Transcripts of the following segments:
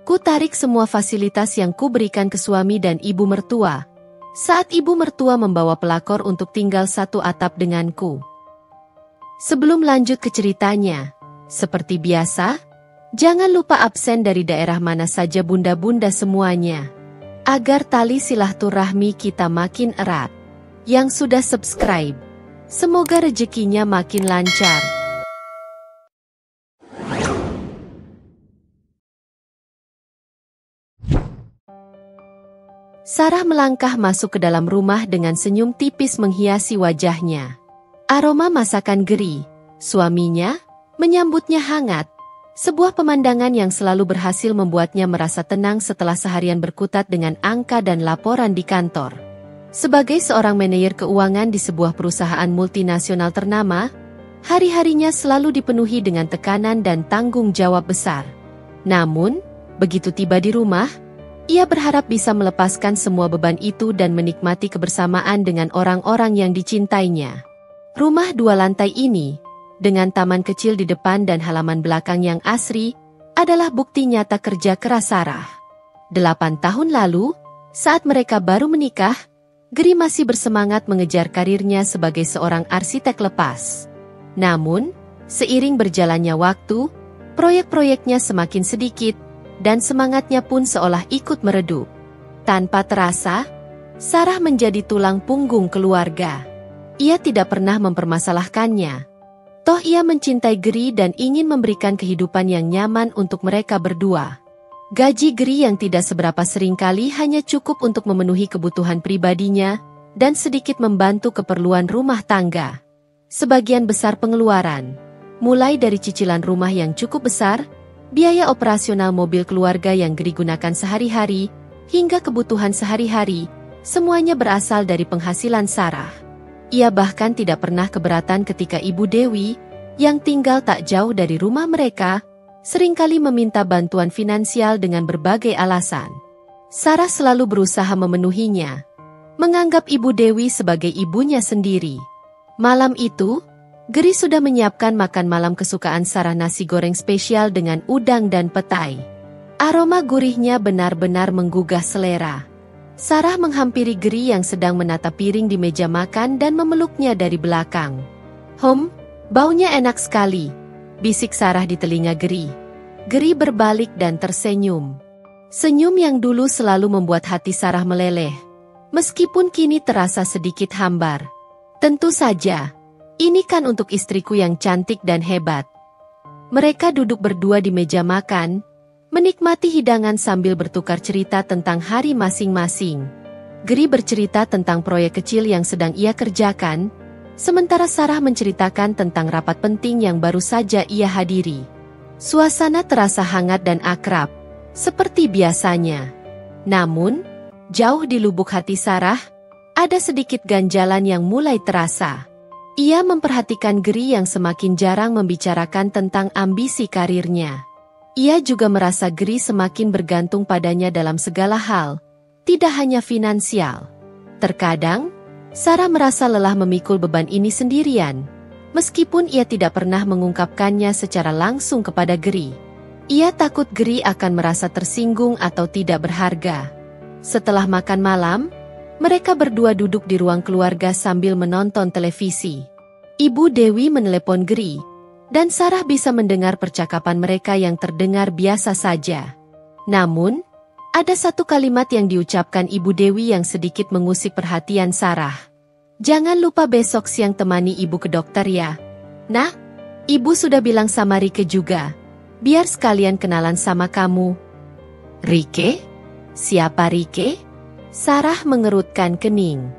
Ku tarik semua fasilitas yang ku berikan ke suami dan ibu mertua, saat ibu mertua membawa pelakor untuk tinggal satu atap denganku. Sebelum lanjut ke ceritanya, seperti biasa, jangan lupa absen dari daerah mana saja bunda-bunda semuanya, agar tali silaturahmi kita makin erat. Yang sudah subscribe, semoga rezekinya makin lancar. Sarah melangkah masuk ke dalam rumah dengan senyum tipis menghiasi wajahnya. Aroma masakan Geri, suaminya, menyambutnya hangat. Sebuah pemandangan yang selalu berhasil membuatnya merasa tenang setelah seharian berkutat dengan angka dan laporan di kantor. Sebagai seorang manajer keuangan di sebuah perusahaan multinasional ternama, hari-harinya selalu dipenuhi dengan tekanan dan tanggung jawab besar. Namun, begitu tiba di rumah, ia berharap bisa melepaskan semua beban itu dan menikmati kebersamaan dengan orang-orang yang dicintainya. Rumah 2 lantai ini, dengan taman kecil di depan dan halaman belakang yang asri, adalah bukti nyata kerja keras Sarah. 8 tahun lalu, saat mereka baru menikah, Geri masih bersemangat mengejar karirnya sebagai seorang arsitek lepas. Namun, seiring berjalannya waktu, proyek-proyeknya semakin sedikit, dan semangatnya pun seolah ikut meredup. Tanpa terasa, Sarah menjadi tulang punggung keluarga. Ia tidak pernah mempermasalahkannya. Toh ia mencintai Geri dan ingin memberikan kehidupan yang nyaman untuk mereka berdua. Gaji Geri yang tidak seberapa seringkali hanya cukup untuk memenuhi kebutuhan pribadinya dan sedikit membantu keperluan rumah tangga. Sebagian besar pengeluaran, mulai dari cicilan rumah yang cukup besar, biaya operasional mobil keluarga yang Geri gunakan sehari-hari, hingga kebutuhan sehari-hari, semuanya berasal dari penghasilan Sarah. Ia bahkan tidak pernah keberatan ketika Ibu Dewi, yang tinggal tak jauh dari rumah mereka, seringkali meminta bantuan finansial dengan berbagai alasan. Sarah selalu berusaha memenuhinya, menganggap Ibu Dewi sebagai ibunya sendiri. Malam itu, Geri sudah menyiapkan makan malam kesukaan Sarah, nasi goreng spesial dengan udang dan petai. Aroma gurihnya benar-benar menggugah selera. Sarah menghampiri Geri yang sedang menata piring di meja makan dan memeluknya dari belakang. Baunya enak sekali, bisik Sarah di telinga Geri. Geri berbalik dan tersenyum. Senyum yang dulu selalu membuat hati Sarah meleleh, meskipun kini terasa sedikit hambar. Tentu saja, ini kan untuk istriku yang cantik dan hebat. Mereka duduk berdua di meja makan, menikmati hidangan sambil bertukar cerita tentang hari masing-masing. Geri bercerita tentang proyek kecil yang sedang ia kerjakan, sementara Sarah menceritakan tentang rapat penting yang baru saja ia hadiri. Suasana terasa hangat dan akrab, seperti biasanya. Namun, jauh di lubuk hati Sarah, ada sedikit ganjalan yang mulai terasa. Ia memperhatikan Geri yang semakin jarang membicarakan tentang ambisi karirnya. Ia juga merasa Geri semakin bergantung padanya dalam segala hal, tidak hanya finansial. Terkadang, Sarah merasa lelah memikul beban ini sendirian, meskipun ia tidak pernah mengungkapkannya secara langsung kepada Geri. Ia takut Geri akan merasa tersinggung atau tidak berharga. Setelah makan malam, mereka berdua duduk di ruang keluarga sambil menonton televisi. Ibu Dewi menelepon Geri, dan Sarah bisa mendengar percakapan mereka yang terdengar biasa saja. Namun, ada satu kalimat yang diucapkan Ibu Dewi yang sedikit mengusik perhatian Sarah. "Jangan lupa besok siang temani ibu ke dokter ya. Nah, ibu sudah bilang sama Rike juga, biar sekalian kenalan sama kamu." "Rike? Siapa Rike?" Sarah mengerutkan kening.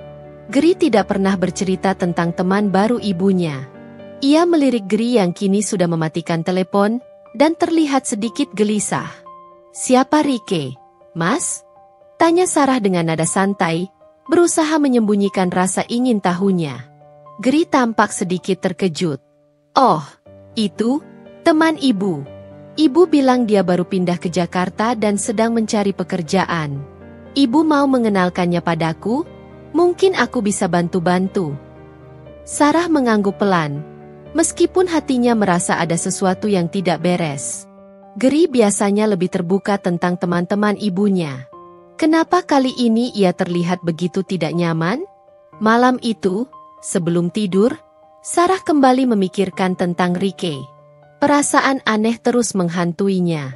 Geri tidak pernah bercerita tentang teman baru ibunya. Ia melirik Geri yang kini sudah mematikan telepon, dan terlihat sedikit gelisah. "Siapa Rike, Mas?" tanya Sarah dengan nada santai, berusaha menyembunyikan rasa ingin tahunya. Geri tampak sedikit terkejut. "Oh, itu teman ibu. Ibu bilang dia baru pindah ke Jakarta dan sedang mencari pekerjaan. Ibu mau mengenalkannya padaku? Mungkin aku bisa bantu-bantu." Sarah mengangguk pelan, meskipun hatinya merasa ada sesuatu yang tidak beres. Geri biasanya lebih terbuka tentang teman-teman ibunya. Kenapa kali ini ia terlihat begitu tidak nyaman? Malam itu, sebelum tidur, Sarah kembali memikirkan tentang Rike. Perasaan aneh terus menghantuinya.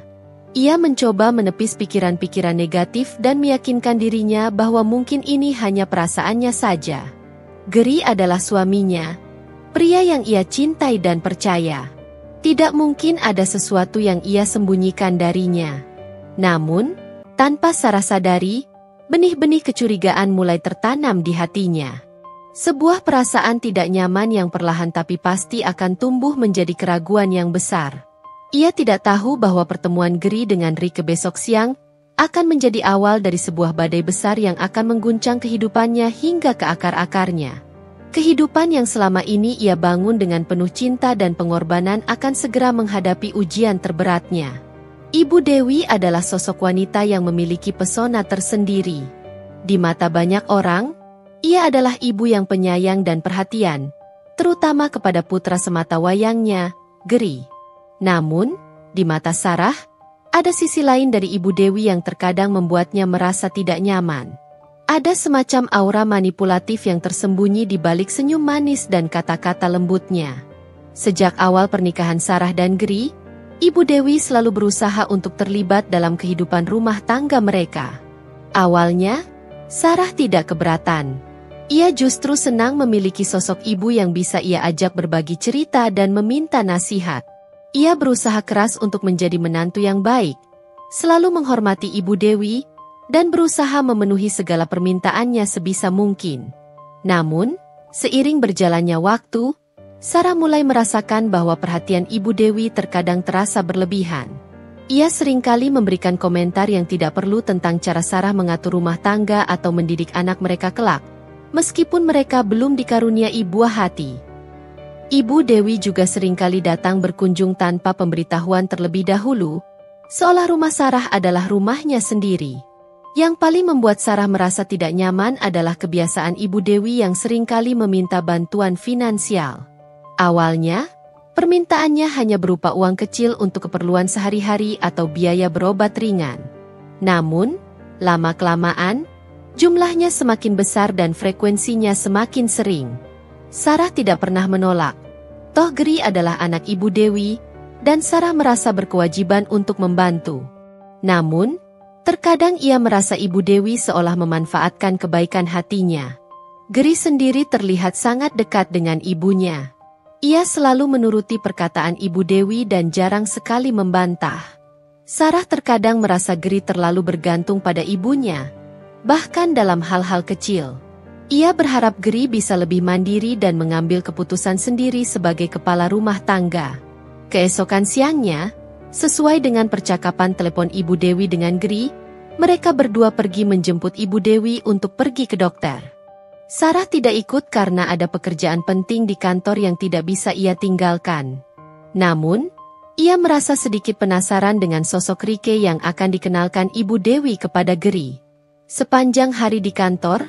Ia mencoba menepis pikiran-pikiran negatif dan meyakinkan dirinya bahwa mungkin ini hanya perasaannya saja. Geri adalah suaminya, pria yang ia cintai dan percaya. Tidak mungkin ada sesuatu yang ia sembunyikan darinya. Namun, tanpa Sarah sadari, benih-benih kecurigaan mulai tertanam di hatinya. Sebuah perasaan tidak nyaman yang perlahan tapi pasti akan tumbuh menjadi keraguan yang besar. Ia tidak tahu bahwa pertemuan Geri dengan Rike besok siang akan menjadi awal dari sebuah badai besar yang akan mengguncang kehidupannya hingga ke akar-akarnya. Kehidupan yang selama ini ia bangun dengan penuh cinta dan pengorbanan akan segera menghadapi ujian terberatnya. Ibu Dewi adalah sosok wanita yang memiliki pesona tersendiri. Di mata banyak orang, ia adalah ibu yang penyayang dan perhatian, terutama kepada putra semata wayangnya, Geri. Namun, di mata Sarah, ada sisi lain dari Ibu Dewi yang terkadang membuatnya merasa tidak nyaman. Ada semacam aura manipulatif yang tersembunyi di balik senyum manis dan kata-kata lembutnya. Sejak awal pernikahan Sarah dan Geri, Ibu Dewi selalu berusaha untuk terlibat dalam kehidupan rumah tangga mereka. Awalnya, Sarah tidak keberatan. Ia justru senang memiliki sosok ibu yang bisa ia ajak berbagi cerita dan meminta nasihat. Ia berusaha keras untuk menjadi menantu yang baik, selalu menghormati Ibu Dewi, dan berusaha memenuhi segala permintaannya sebisa mungkin. Namun, seiring berjalannya waktu, Sarah mulai merasakan bahwa perhatian Ibu Dewi terkadang terasa berlebihan. Ia seringkali memberikan komentar yang tidak perlu tentang cara Sarah mengatur rumah tangga atau mendidik anak mereka kelak, meskipun mereka belum dikaruniai buah hati. Ibu Dewi juga seringkali datang berkunjung tanpa pemberitahuan terlebih dahulu, seolah rumah Sarah adalah rumahnya sendiri. Yang paling membuat Sarah merasa tidak nyaman adalah kebiasaan Ibu Dewi yang seringkali meminta bantuan finansial. Awalnya, permintaannya hanya berupa uang kecil untuk keperluan sehari-hari atau biaya berobat ringan. Namun, lama-kelamaan, jumlahnya semakin besar dan frekuensinya semakin sering. Sarah tidak pernah menolak. Toh Geri adalah anak Ibu Dewi, dan Sarah merasa berkewajiban untuk membantu. Namun, terkadang ia merasa Ibu Dewi seolah memanfaatkan kebaikan hatinya. Geri sendiri terlihat sangat dekat dengan ibunya. Ia selalu menuruti perkataan Ibu Dewi dan jarang sekali membantah. Sarah terkadang merasa Geri terlalu bergantung pada ibunya, bahkan dalam hal-hal kecil. Ia berharap Geri bisa lebih mandiri dan mengambil keputusan sendiri sebagai kepala rumah tangga. Keesokan siangnya, sesuai dengan percakapan telepon Ibu Dewi dengan Geri, mereka berdua pergi menjemput Ibu Dewi untuk pergi ke dokter. Sarah tidak ikut karena ada pekerjaan penting di kantor yang tidak bisa ia tinggalkan. Namun, ia merasa sedikit penasaran dengan sosok Rike yang akan dikenalkan Ibu Dewi kepada Geri. Sepanjang hari di kantor,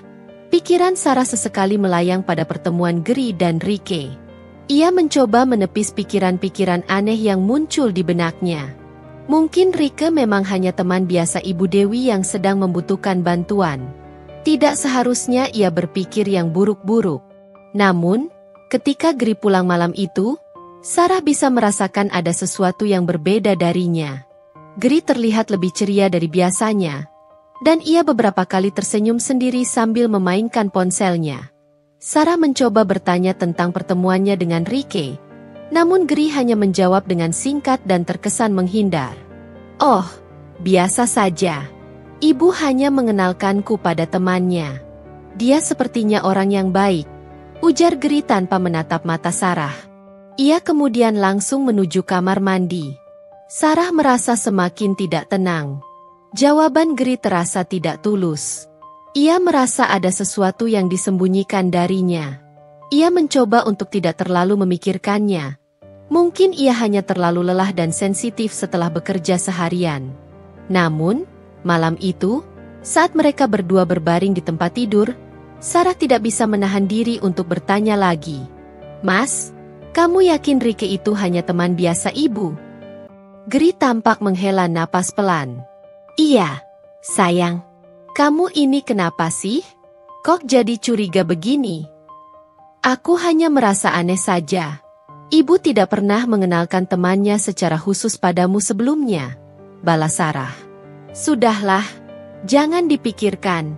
pikiran Sarah sesekali melayang pada pertemuan Geri dan Rike. Ia mencoba menepis pikiran-pikiran aneh yang muncul di benaknya. Mungkin Rike memang hanya teman biasa Ibu Dewi yang sedang membutuhkan bantuan. Tidak seharusnya ia berpikir yang buruk-buruk. Namun, ketika Geri pulang malam itu, Sarah bisa merasakan ada sesuatu yang berbeda darinya. Geri terlihat lebih ceria dari biasanya, dan ia beberapa kali tersenyum sendiri sambil memainkan ponselnya. Sarah mencoba bertanya tentang pertemuannya dengan Rike, namun Geri hanya menjawab dengan singkat dan terkesan menghindar. "Oh, biasa saja. Ibu hanya mengenalkanku pada temannya. Dia sepertinya orang yang baik," ujar Geri tanpa menatap mata Sarah. Ia kemudian langsung menuju kamar mandi. Sarah merasa semakin tidak tenang. Jawaban Geri terasa tidak tulus. Ia merasa ada sesuatu yang disembunyikan darinya. Ia mencoba untuk tidak terlalu memikirkannya. Mungkin ia hanya terlalu lelah dan sensitif setelah bekerja seharian. Namun, malam itu, saat mereka berdua berbaring di tempat tidur, Sarah tidak bisa menahan diri untuk bertanya lagi. "Mas, kamu yakin Rike itu hanya teman biasa ibu?" Geri tampak menghela napas pelan. Iya, sayang. Kamu ini kenapa sih? Kok jadi curiga begini? Aku hanya merasa aneh saja. Ibu tidak pernah mengenalkan temannya secara khusus padamu sebelumnya, balas Sarah. Sudahlah, jangan dipikirkan.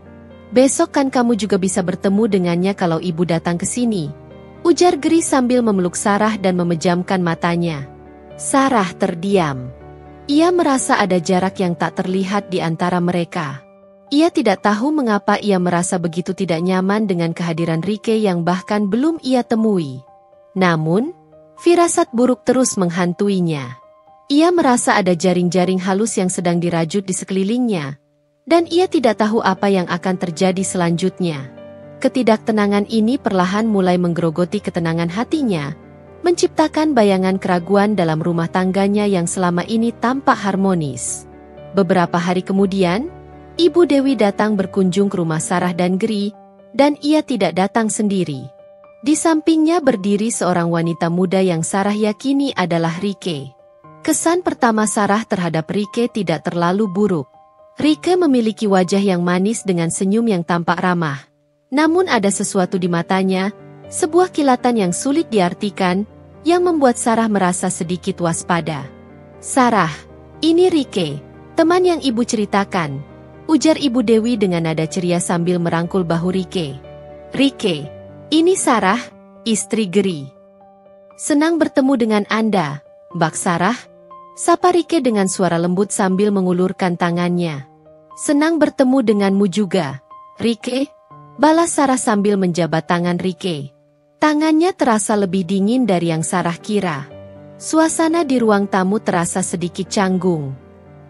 Besok kan kamu juga bisa bertemu dengannya kalau ibu datang ke sini, ujar Geri sambil memeluk Sarah dan memejamkan matanya. Sarah terdiam. Ia merasa ada jarak yang tak terlihat di antara mereka. Ia tidak tahu mengapa ia merasa begitu tidak nyaman dengan kehadiran Rike yang bahkan belum ia temui. Namun, firasat buruk terus menghantuinya. Ia merasa ada jaring-jaring halus yang sedang dirajut di sekelilingnya, dan ia tidak tahu apa yang akan terjadi selanjutnya. Ketidaktenangan ini perlahan mulai menggerogoti ketenangan hatinya, menciptakan bayangan keraguan dalam rumah tangganya yang selama ini tampak harmonis. Beberapa hari kemudian, Ibu Dewi datang berkunjung ke rumah Sarah dan Geri, dan ia tidak datang sendiri. Di sampingnya berdiri seorang wanita muda yang Sarah yakini adalah Rike. Kesan pertama Sarah terhadap Rike tidak terlalu buruk. Rike memiliki wajah yang manis dengan senyum yang tampak ramah. Namun ada sesuatu di matanya, sebuah kilatan yang sulit diartikan, yang membuat Sarah merasa sedikit waspada. Sarah, ini Rike, teman yang ibu ceritakan, ujar Ibu Dewi dengan nada ceria sambil merangkul bahu Rike. Rike, ini Sarah, istri Geri. Senang bertemu dengan Anda, Mbak Sarah, sapa Rike dengan suara lembut sambil mengulurkan tangannya. Senang bertemu denganmu juga, Rike, balas Sarah sambil menjabat tangan Rike. Tangannya terasa lebih dingin dari yang Sarah kira. Suasana di ruang tamu terasa sedikit canggung.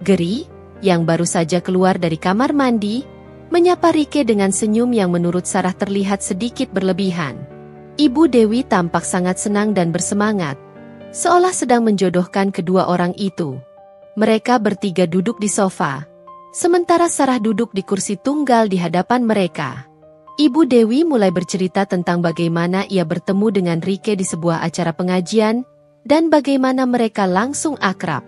Geri, yang baru saja keluar dari kamar mandi, menyapa Rike dengan senyum yang menurut Sarah terlihat sedikit berlebihan. Ibu Dewi tampak sangat senang dan bersemangat, seolah sedang menjodohkan kedua orang itu. Mereka bertiga duduk di sofa, sementara Sarah duduk di kursi tunggal di hadapan mereka. Ibu Dewi mulai bercerita tentang bagaimana ia bertemu dengan Rike di sebuah acara pengajian, dan bagaimana mereka langsung akrab.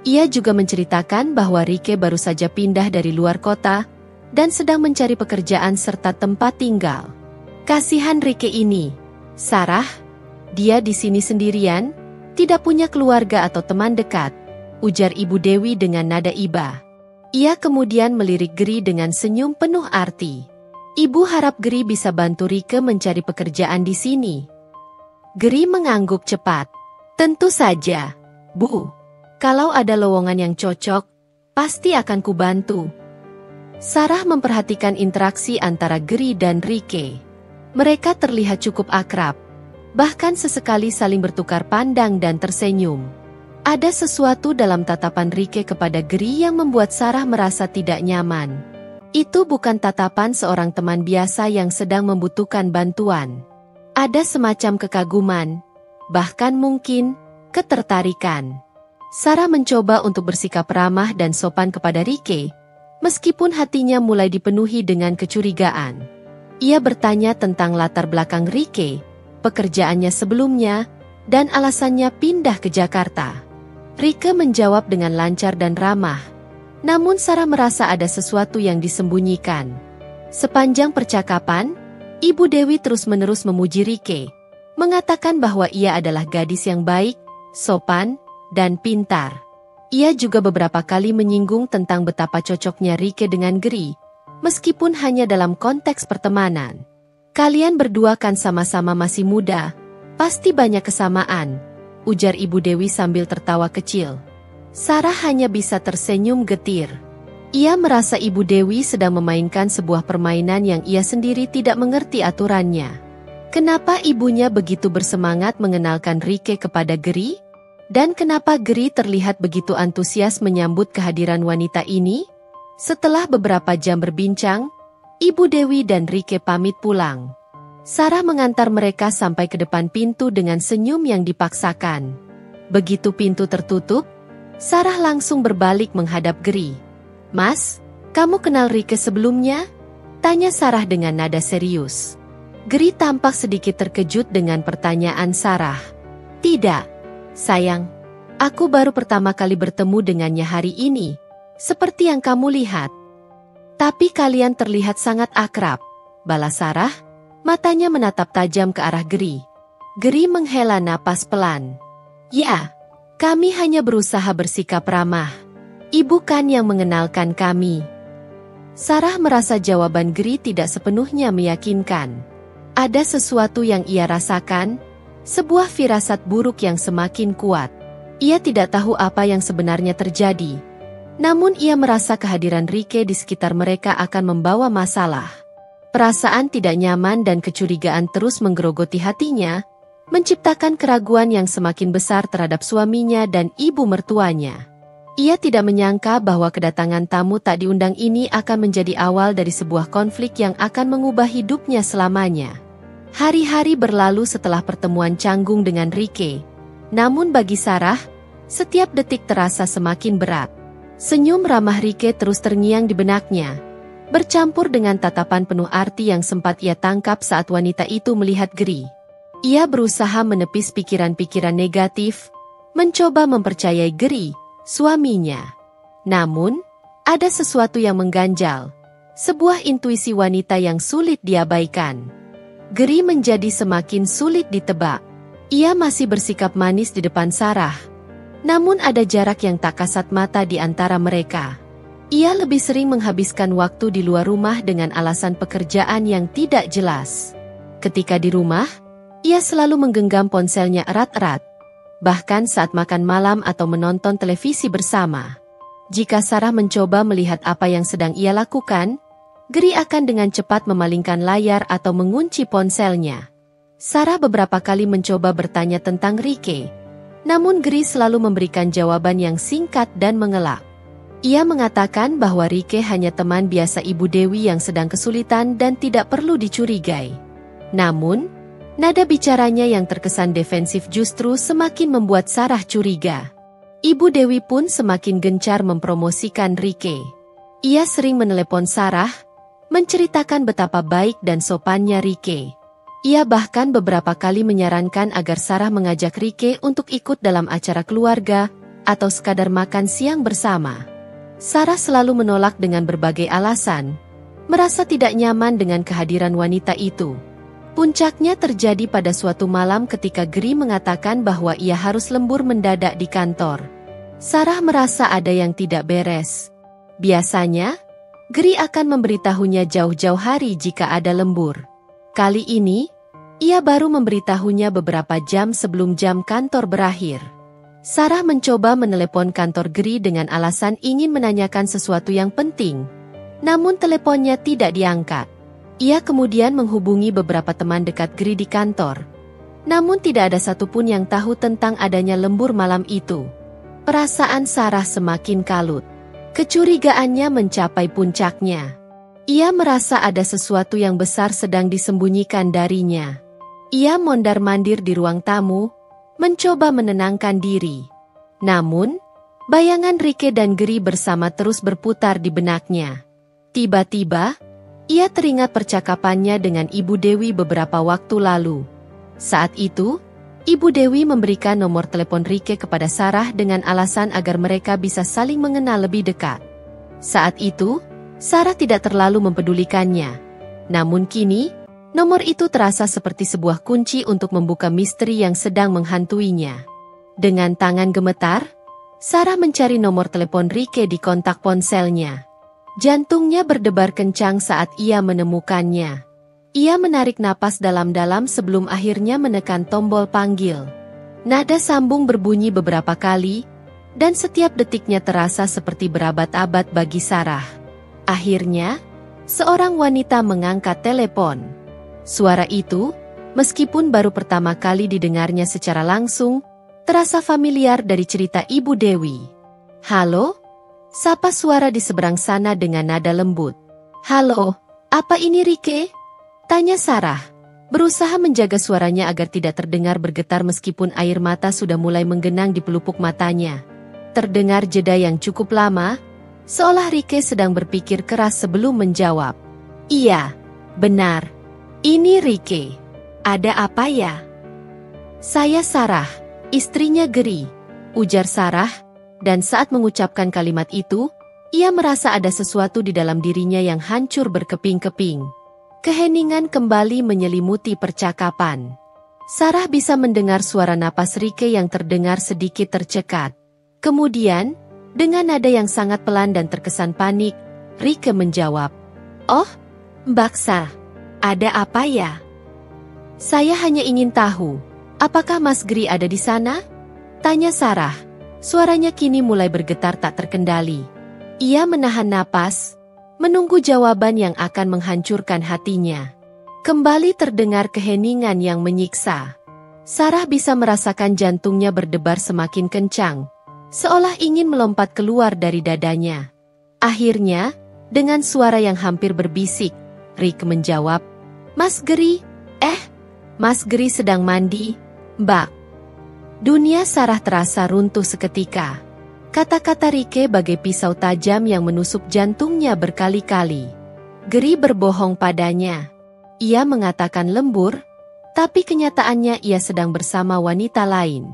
Ia juga menceritakan bahwa Rike baru saja pindah dari luar kota, dan sedang mencari pekerjaan serta tempat tinggal. Kasihan Rike ini, Sarah, dia di sini sendirian, tidak punya keluarga atau teman dekat, ujar Ibu Dewi dengan nada iba. Ia kemudian melirik Geri dengan senyum penuh arti. Ibu harap Geri bisa bantu Rike mencari pekerjaan di sini. Geri mengangguk cepat. Tentu saja, Bu. Kalau ada lowongan yang cocok, pasti akan kubantu. Sarah memperhatikan interaksi antara Geri dan Rike. Mereka terlihat cukup akrab, bahkan sesekali saling bertukar pandang dan tersenyum. Ada sesuatu dalam tatapan Rike kepada Geri yang membuat Sarah merasa tidak nyaman. Itu bukan tatapan seorang teman biasa yang sedang membutuhkan bantuan. Ada semacam kekaguman, bahkan mungkin ketertarikan. Sarah mencoba untuk bersikap ramah dan sopan kepada Rike, meskipun hatinya mulai dipenuhi dengan kecurigaan. Ia bertanya tentang latar belakang Rike, pekerjaannya sebelumnya, dan alasannya pindah ke Jakarta. Rike menjawab dengan lancar dan ramah, namun Sarah merasa ada sesuatu yang disembunyikan. Sepanjang percakapan, Ibu Dewi terus-menerus memuji Rike, mengatakan bahwa ia adalah gadis yang baik, sopan, dan pintar. Ia juga beberapa kali menyinggung tentang betapa cocoknya Rike dengan Geri, meskipun hanya dalam konteks pertemanan. Kalian berdua kan sama-sama masih muda, pasti banyak kesamaan, ujar Ibu Dewi sambil tertawa kecil. Sarah hanya bisa tersenyum getir. Ia merasa Ibu Dewi sedang memainkan sebuah permainan yang ia sendiri tidak mengerti aturannya. Kenapa ibunya begitu bersemangat mengenalkan Rike kepada Geri? Dan kenapa Geri terlihat begitu antusias menyambut kehadiran wanita ini? Setelah beberapa jam berbincang, Ibu Dewi dan Rike pamit pulang. Sarah mengantar mereka sampai ke depan pintu dengan senyum yang dipaksakan. Begitu pintu tertutup, Sarah langsung berbalik menghadap Geri. Mas, kamu kenal Rike sebelumnya? Tanya Sarah dengan nada serius. Geri tampak sedikit terkejut dengan pertanyaan Sarah. Tidak. Sayang, Aku baru pertama kali bertemu dengannya hari ini, seperti yang kamu lihat. Tapi kalian terlihat sangat akrab, balas Sarah, matanya menatap tajam ke arah Geri. Geri menghela napas pelan. Ya, kami hanya berusaha bersikap ramah. Ibu kan yang mengenalkan kami. Sarah merasa jawaban Geri tidak sepenuhnya meyakinkan. Ada sesuatu yang ia rasakan, sebuah firasat buruk yang semakin kuat. Ia tidak tahu apa yang sebenarnya terjadi. Namun ia merasa kehadiran Rike di sekitar mereka akan membawa masalah. Perasaan tidak nyaman dan kecurigaan terus menggerogoti hatinya, menciptakan keraguan yang semakin besar terhadap suaminya dan ibu mertuanya. Ia tidak menyangka bahwa kedatangan tamu tak diundang ini akan menjadi awal dari sebuah konflik yang akan mengubah hidupnya selamanya. Hari-hari berlalu setelah pertemuan canggung dengan Rike. Namun bagi Sarah, setiap detik terasa semakin berat. Senyum ramah Rike terus terngiang di benaknya, bercampur dengan tatapan penuh arti yang sempat ia tangkap saat wanita itu melihat Geri. Ia berusaha menepis pikiran-pikiran negatif, mencoba mempercayai Geri, suaminya. Namun, ada sesuatu yang mengganjal, sebuah intuisi wanita yang sulit diabaikan. Geri menjadi semakin sulit ditebak. Ia masih bersikap manis di depan Sarah. Namun ada jarak yang tak kasat mata di antara mereka. Ia lebih sering menghabiskan waktu di luar rumah dengan alasan pekerjaan yang tidak jelas. Ketika di rumah, ia selalu menggenggam ponselnya erat-erat. Bahkan saat makan malam atau menonton televisi bersama. Jika Sarah mencoba melihat apa yang sedang ia lakukan, Geri akan dengan cepat memalingkan layar atau mengunci ponselnya. Sarah beberapa kali mencoba bertanya tentang Rike. Namun Geri selalu memberikan jawaban yang singkat dan mengelak. Ia mengatakan bahwa Rike hanya teman biasa Ibu Dewi yang sedang kesulitan dan tidak perlu dicurigai. Namun, nada bicaranya yang terkesan defensif justru semakin membuat Sarah curiga. Ibu Dewi pun semakin gencar mempromosikan Rike. Ia sering menelepon Sarah, menceritakan betapa baik dan sopannya Rike. Ia bahkan beberapa kali menyarankan agar Sarah mengajak Rike untuk ikut dalam acara keluarga atau sekadar makan siang bersama. Sarah selalu menolak dengan berbagai alasan, merasa tidak nyaman dengan kehadiran wanita itu. Puncaknya terjadi pada suatu malam ketika Geri mengatakan bahwa ia harus lembur mendadak di kantor. Sarah merasa ada yang tidak beres. Biasanya, Geri akan memberitahunya jauh-jauh hari jika ada lembur. Kali ini, ia baru memberitahunya beberapa jam sebelum jam kantor berakhir. Sarah mencoba menelepon kantor Geri dengan alasan ingin menanyakan sesuatu yang penting. Namun teleponnya tidak diangkat. Ia kemudian menghubungi beberapa teman dekat Geri di kantor. Namun tidak ada satupun yang tahu tentang adanya lembur malam itu. Perasaan Sarah semakin kalut. Kecurigaannya mencapai puncaknya. Ia merasa ada sesuatu yang besar sedang disembunyikan darinya. Ia mondar-mandir di ruang tamu, mencoba menenangkan diri. Namun, bayangan Rike dan Geri bersama terus berputar di benaknya. Tiba-tiba, ia teringat percakapannya dengan Ibu Dewi beberapa waktu lalu. Saat itu, Ibu Dewi memberikan nomor telepon Rike kepada Sarah dengan alasan agar mereka bisa saling mengenal lebih dekat. Saat itu, Sarah tidak terlalu mempedulikannya. Namun kini, nomor itu terasa seperti sebuah kunci untuk membuka misteri yang sedang menghantuinya. Dengan tangan gemetar, Sarah mencari nomor telepon Rike di kontak ponselnya. Jantungnya berdebar kencang saat ia menemukannya. Ia menarik napas dalam-dalam sebelum akhirnya menekan tombol panggil. Nada sambung berbunyi beberapa kali, dan setiap detiknya terasa seperti berabad-abad bagi Sarah. Akhirnya, seorang wanita mengangkat telepon. Suara itu, meskipun baru pertama kali didengarnya secara langsung, terasa familiar dari cerita Ibu Dewi. "Halo?" sapa suara di seberang sana dengan nada lembut. "Halo, apa ini Rike?" tanya Sarah, berusaha menjaga suaranya agar tidak terdengar bergetar meskipun air mata sudah mulai menggenang di pelupuk matanya. Terdengar jeda yang cukup lama, seolah Rike sedang berpikir keras sebelum menjawab. "Iya, benar. Ini Rike. Ada apa ya?" "Saya Sarah, istrinya Geri," ujar Sarah, dan saat mengucapkan kalimat itu, ia merasa ada sesuatu di dalam dirinya yang hancur berkeping-keping. Keheningan kembali menyelimuti percakapan. Sarah bisa mendengar suara napas Rike yang terdengar sedikit tercekat. Kemudian, dengan nada yang sangat pelan dan terkesan panik, Rike menjawab, "Oh, Mbak Sa, ada apa ya?" "Saya hanya ingin tahu, apakah Mas Gri ada di sana?" tanya Sarah. Suaranya kini mulai bergetar tak terkendali. Ia menahan napas, menunggu jawaban yang akan menghancurkan hatinya. Kembali terdengar keheningan yang menyiksa. Sarah bisa merasakan jantungnya berdebar semakin kencang, seolah ingin melompat keluar dari dadanya. Akhirnya, dengan suara yang hampir berbisik, Rike menjawab, "Mas Gri, Mas Gri sedang mandi, Mbak." Dunia Sarah terasa runtuh seketika. Kata-kata Rike bagai pisau tajam yang menusuk jantungnya berkali-kali. Gri berbohong padanya. Ia mengatakan lembur, tapi kenyataannya ia sedang bersama wanita lain.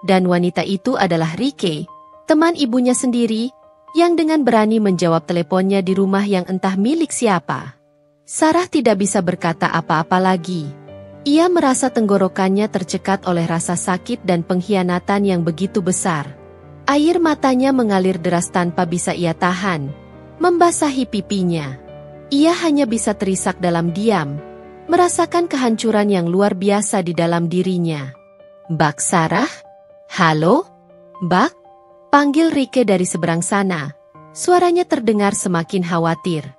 Dan wanita itu adalah Rike, teman ibunya sendiri, yang dengan berani menjawab teleponnya di rumah yang entah milik siapa. Sarah tidak bisa berkata apa-apa lagi. Ia merasa tenggorokannya tercekat oleh rasa sakit dan pengkhianatan yang begitu besar. Air matanya mengalir deras tanpa bisa ia tahan, membasahi pipinya. Ia hanya bisa terisak dalam diam, merasakan kehancuran yang luar biasa di dalam dirinya. "Mbak Sarah? Halo? Mbak?" panggil Rike dari seberang sana. Suaranya terdengar semakin khawatir.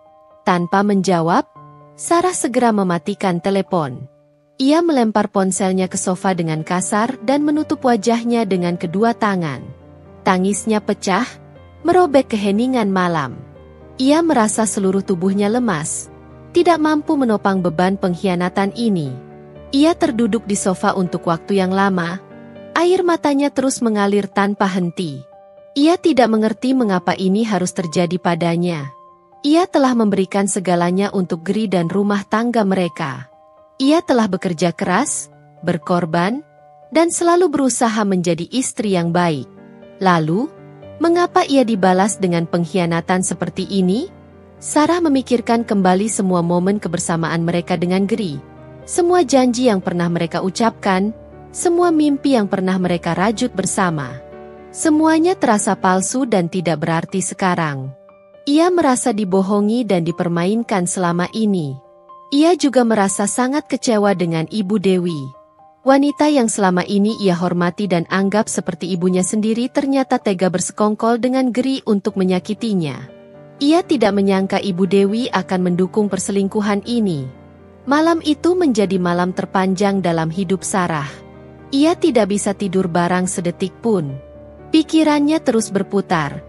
Tanpa menjawab, Sarah segera mematikan telepon. Ia melempar ponselnya ke sofa dengan kasar dan menutup wajahnya dengan kedua tangan. Tangisnya pecah, merobek keheningan malam. Ia merasa seluruh tubuhnya lemas, tidak mampu menopang beban pengkhianatan ini. Ia terduduk di sofa untuk waktu yang lama, air matanya terus mengalir tanpa henti. Ia tidak mengerti mengapa ini harus terjadi padanya. Ia telah memberikan segalanya untuk Gri dan rumah tangga mereka. Ia telah bekerja keras, berkorban, dan selalu berusaha menjadi istri yang baik. Lalu, mengapa ia dibalas dengan pengkhianatan seperti ini? Sarah memikirkan kembali semua momen kebersamaan mereka dengan Gri. Semua janji yang pernah mereka ucapkan, semua mimpi yang pernah mereka rajut bersama. Semuanya terasa palsu dan tidak berarti sekarang. Ia merasa dibohongi dan dipermainkan selama ini. Ia juga merasa sangat kecewa dengan Ibu Dewi. Wanita yang selama ini ia hormati dan anggap seperti ibunya sendiri ternyata tega bersekongkol dengan Gri untuk menyakitinya. Ia tidak menyangka Ibu Dewi akan mendukung perselingkuhan ini. Malam itu menjadi malam terpanjang dalam hidup Sarah. Ia tidak bisa tidur barang sedetik pun. Pikirannya terus berputar,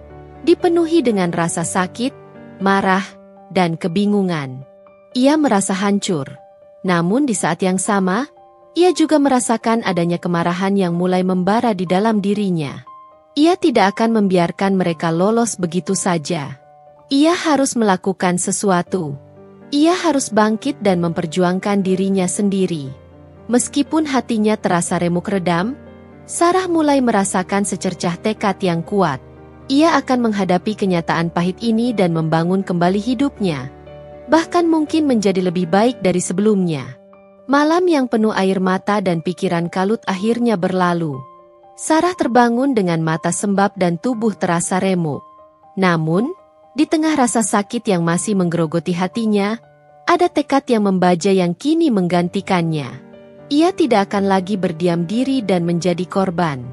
dipenuhi dengan rasa sakit, marah, dan kebingungan. Ia merasa hancur. Namun di saat yang sama, ia juga merasakan adanya kemarahan yang mulai membara di dalam dirinya. Ia tidak akan membiarkan mereka lolos begitu saja. Ia harus melakukan sesuatu. Ia harus bangkit dan memperjuangkan dirinya sendiri. Meskipun hatinya terasa remuk redam, Sarah mulai merasakan secercah tekad yang kuat. Ia akan menghadapi kenyataan pahit ini dan membangun kembali hidupnya. Bahkan mungkin menjadi lebih baik dari sebelumnya. Malam yang penuh air mata dan pikiran kalut akhirnya berlalu. Sarah terbangun dengan mata sembab dan tubuh terasa remuk. Namun, di tengah rasa sakit yang masih menggerogoti hatinya, ada tekad yang membaja yang kini menggantikannya. Ia tidak akan lagi berdiam diri dan menjadi korban.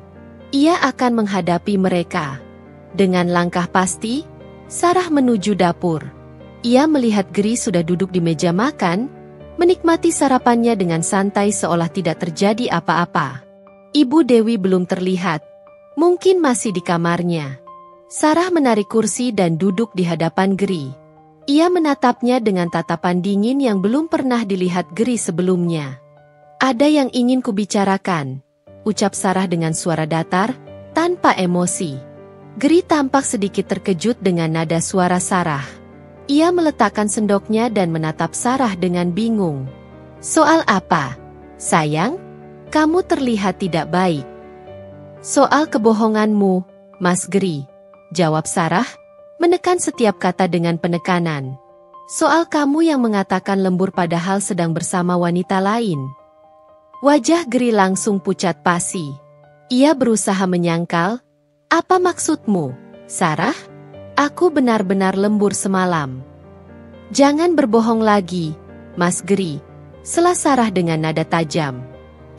Ia akan menghadapi mereka. Dengan langkah pasti, Sarah menuju dapur. Ia melihat Gri sudah duduk di meja makan, menikmati sarapannya dengan santai seolah tidak terjadi apa-apa. Ibu Dewi belum terlihat, mungkin masih di kamarnya. Sarah menarik kursi dan duduk di hadapan Gri. Ia menatapnya dengan tatapan dingin yang belum pernah dilihat Gri sebelumnya. "Ada yang ingin kubicarakan," ucap Sarah dengan suara datar, tanpa emosi. Gri tampak sedikit terkejut dengan nada suara Sarah. Ia meletakkan sendoknya dan menatap Sarah dengan bingung. "Soal apa, sayang? Kamu terlihat tidak baik." Soal kebohonganmu, Mas Geri, jawab Sarah, menekan setiap kata dengan penekanan. Soal kamu yang mengatakan lembur padahal sedang bersama wanita lain. Wajah Geri langsung pucat pasi. Ia berusaha menyangkal. Apa maksudmu, Sarah? Aku benar-benar lembur semalam. Jangan berbohong lagi, Mas Geri, sela Sarah dengan nada tajam.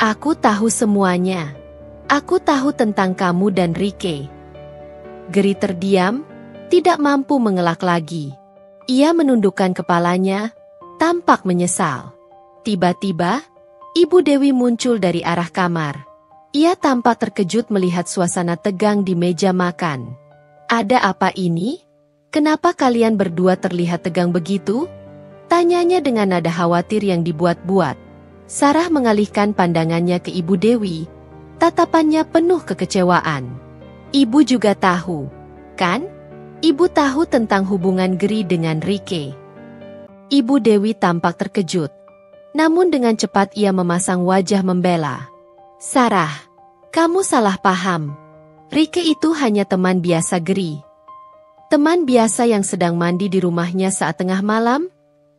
Aku tahu semuanya. Aku tahu tentang kamu dan Rike. Geri terdiam, tidak mampu mengelak lagi. Ia menundukkan kepalanya, tampak menyesal. Tiba-tiba, Ibu Dewi muncul dari arah kamar. Ia tampak terkejut melihat suasana tegang di meja makan. Ada apa ini? Kenapa kalian berdua terlihat tegang begitu? Tanyanya dengan nada khawatir yang dibuat-buat. Sarah mengalihkan pandangannya ke Ibu Dewi. Tatapannya penuh kekecewaan. Ibu juga tahu, kan? Ibu tahu tentang hubungan Geri dengan Rike. Ibu Dewi tampak terkejut. Namun dengan cepat ia memasang wajah membela. Sarah, kamu salah paham. Rike itu hanya teman biasa Geri. Teman biasa yang sedang mandi di rumahnya saat tengah malam?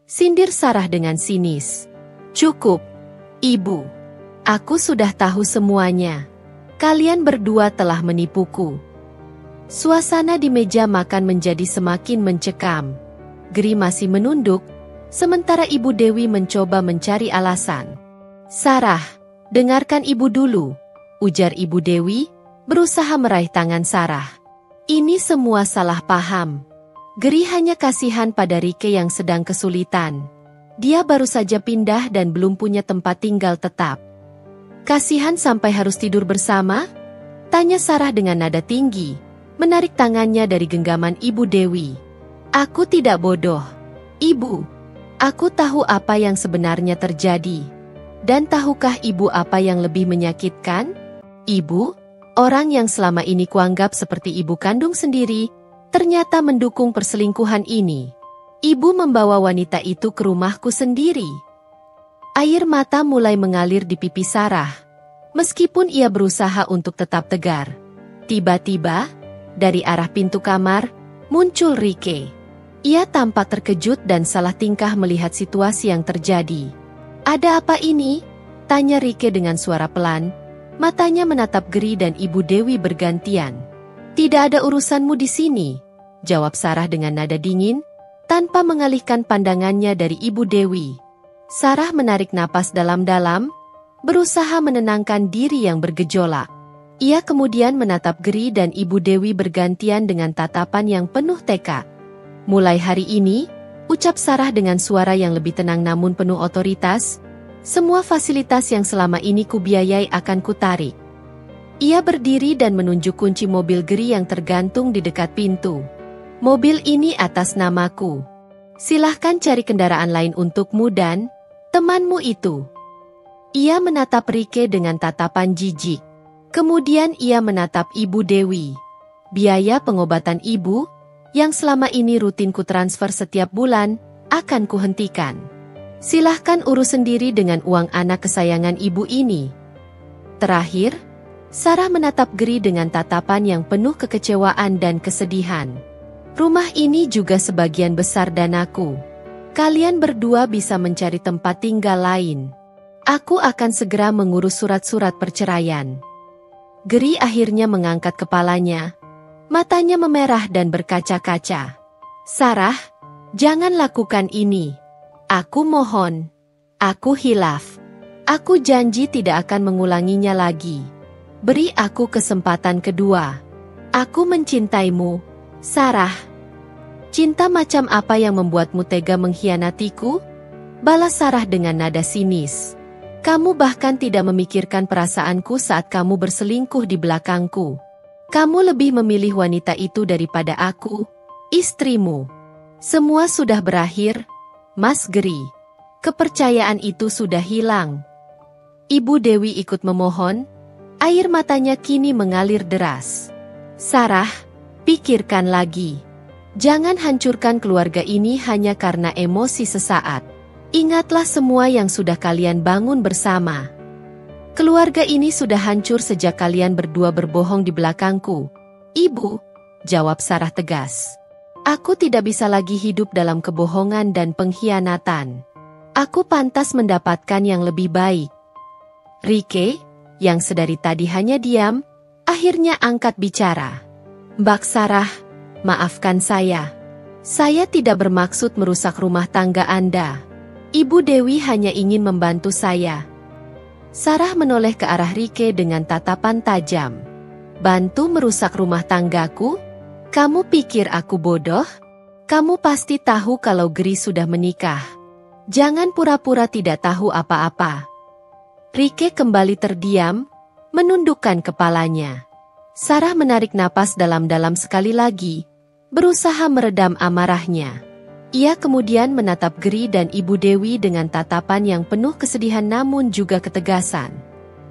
Sindir Sarah dengan sinis. Cukup, Ibu. Aku sudah tahu semuanya. Kalian berdua telah menipuku. Suasana di meja makan menjadi semakin mencekam. Geri masih menunduk, sementara Ibu Dewi mencoba mencari alasan. Sarah, dengarkan Ibu dulu, ujar Ibu Dewi, berusaha meraih tangan Sarah. Ini semua salah paham. Geri hanya kasihan pada Rike yang sedang kesulitan. Dia baru saja pindah dan belum punya tempat tinggal tetap. Kasihan sampai harus tidur bersama? Tanya Sarah dengan nada tinggi, menarik tangannya dari genggaman Ibu Dewi. Aku tidak bodoh, Ibu. Aku tahu apa yang sebenarnya terjadi. Dan tahukah Ibu apa yang lebih menyakitkan? Ibu, orang yang selama ini kuanggap seperti ibu kandung sendiri, ternyata mendukung perselingkuhan ini. Ibu membawa wanita itu ke rumahku sendiri. Air mata mulai mengalir di pipi Sarah. Meskipun ia berusaha untuk tetap tegar. Tiba-tiba, dari arah pintu kamar, muncul Rike. Ia tampak terkejut dan salah tingkah melihat situasi yang terjadi. Ada apa ini? Tanya Rike dengan suara pelan. Matanya menatap Geri dan Ibu Dewi bergantian. Tidak ada urusanmu di sini, jawab Sarah dengan nada dingin, tanpa mengalihkan pandangannya dari Ibu Dewi. Sarah menarik napas dalam-dalam, berusaha menenangkan diri yang bergejolak. Ia kemudian menatap Geri dan Ibu Dewi bergantian dengan tatapan yang penuh tekad. Mulai hari ini, ucap Sarah dengan suara yang lebih tenang namun penuh otoritas, semua fasilitas yang selama ini kubiayai akan kutarik. Ia berdiri dan menunjuk kunci mobil Geri yang tergantung di dekat pintu. Mobil ini atas namaku. Silahkan cari kendaraan lain untukmu dan temanmu itu. Ia menatap Rike dengan tatapan jijik. Kemudian ia menatap Ibu Dewi. Biaya pengobatan ibu, yang selama ini rutin kutransfer setiap bulan, akan kuhentikan. Silahkan urus sendiri dengan uang anak kesayangan ibu ini. Terakhir, Sarah menatap Geri dengan tatapan yang penuh kekecewaan dan kesedihan. Rumah ini juga sebagian besar danaku. Kalian berdua bisa mencari tempat tinggal lain. Aku akan segera mengurus surat-surat perceraian. Geri akhirnya mengangkat kepalanya. Matanya memerah dan berkaca-kaca. Sarah, jangan lakukan ini. Aku mohon. Aku hilaf. Aku janji tidak akan mengulanginya lagi. Beri aku kesempatan kedua. Aku mencintaimu, Sarah. Cinta macam apa yang membuatmu tega mengkhianatiku? Balas Sarah dengan nada sinis. Kamu bahkan tidak memikirkan perasaanku saat kamu berselingkuh di belakangku. Kamu lebih memilih wanita itu daripada aku, istrimu. Semua sudah berakhir, Mas Geri. Kepercayaan itu sudah hilang. Ibu Dewi ikut memohon, air matanya kini mengalir deras. Sarah, pikirkan lagi. Jangan hancurkan keluarga ini hanya karena emosi sesaat. Ingatlah semua yang sudah kalian bangun bersama. Keluarga ini sudah hancur sejak kalian berdua berbohong di belakangku. Ibu, jawab Sarah tegas. Aku tidak bisa lagi hidup dalam kebohongan dan pengkhianatan. Aku pantas mendapatkan yang lebih baik. Rike, yang sedari tadi hanya diam, akhirnya angkat bicara. Mbak Sarah, maafkan saya. Saya tidak bermaksud merusak rumah tangga Anda. Ibu Dewi hanya ingin membantu saya. Sarah menoleh ke arah Rike dengan tatapan tajam. Bantu merusak rumah tanggaku? Kamu pikir aku bodoh? Kamu pasti tahu kalau Gri sudah menikah. Jangan pura-pura tidak tahu apa-apa. Rike kembali terdiam, menundukkan kepalanya. Sarah menarik napas dalam-dalam sekali lagi, berusaha meredam amarahnya. Ia kemudian menatap Gri dan Ibu Dewi dengan tatapan yang penuh kesedihan namun juga ketegasan.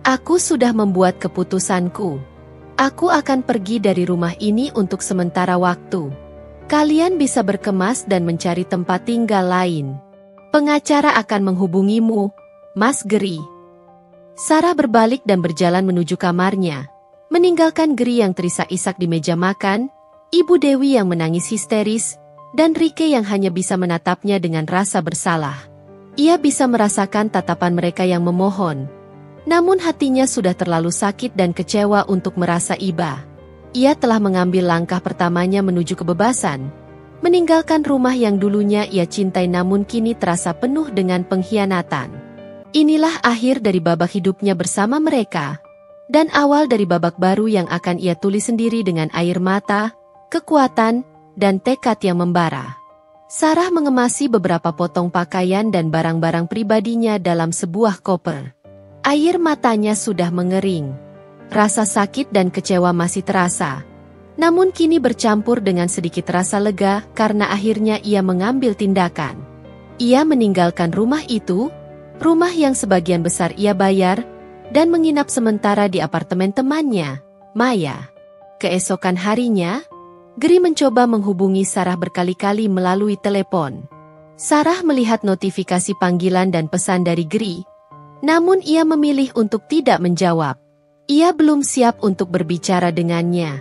Aku sudah membuat keputusanku. Aku akan pergi dari rumah ini untuk sementara waktu. Kalian bisa berkemas dan mencari tempat tinggal lain. Pengacara akan menghubungimu, Mas Gri. Sarah berbalik dan berjalan menuju kamarnya, meninggalkan Gri yang terisak-isak di meja makan, Ibu Dewi yang menangis histeris, dan Rike yang hanya bisa menatapnya dengan rasa bersalah. Ia bisa merasakan tatapan mereka yang memohon. Namun hatinya sudah terlalu sakit dan kecewa untuk merasa iba. Ia telah mengambil langkah pertamanya menuju kebebasan, meninggalkan rumah yang dulunya ia cintai namun kini terasa penuh dengan pengkhianatan. Inilah akhir dari babak hidupnya bersama mereka, dan awal dari babak baru yang akan ia tulis sendiri dengan air mata, kekuatan, dan tekad yang membara. Sarah mengemasi beberapa potong pakaian dan barang-barang pribadinya dalam sebuah koper. Air matanya sudah mengering. Rasa sakit dan kecewa masih terasa. Namun kini bercampur dengan sedikit rasa lega karena akhirnya ia mengambil tindakan. Ia meninggalkan rumah itu, rumah yang sebagian besar ia bayar, dan menginap sementara di apartemen temannya, Maya. Keesokan harinya, Gri mencoba menghubungi Sarah berkali-kali melalui telepon. Sarah melihat notifikasi panggilan dan pesan dari Gri, namun ia memilih untuk tidak menjawab. Ia belum siap untuk berbicara dengannya.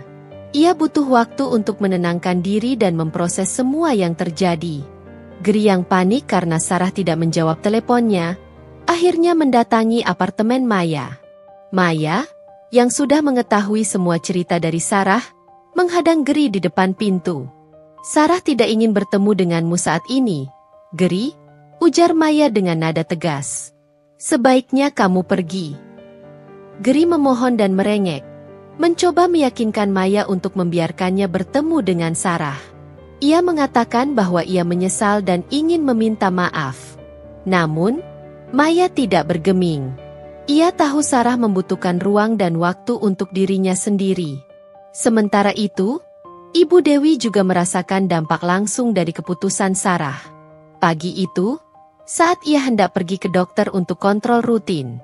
Ia butuh waktu untuk menenangkan diri dan memproses semua yang terjadi. Gri yang panik karena Sarah tidak menjawab teleponnya, akhirnya mendatangi apartemen Maya. Maya, yang sudah mengetahui semua cerita dari Sarah, menghadang Gri di depan pintu. Sarah tidak ingin bertemu denganmu saat ini, Gri, ujar Maya dengan nada tegas. Sebaiknya kamu pergi. Gri memohon dan merengek, mencoba meyakinkan Maya untuk membiarkannya bertemu dengan Sarah. Ia mengatakan bahwa ia menyesal dan ingin meminta maaf. Namun, Maya tidak bergeming. Ia tahu Sarah membutuhkan ruang dan waktu untuk dirinya sendiri. Sementara itu, Ibu Dewi juga merasakan dampak langsung dari keputusan Sarah. Pagi itu, saat ia hendak pergi ke dokter untuk kontrol rutin,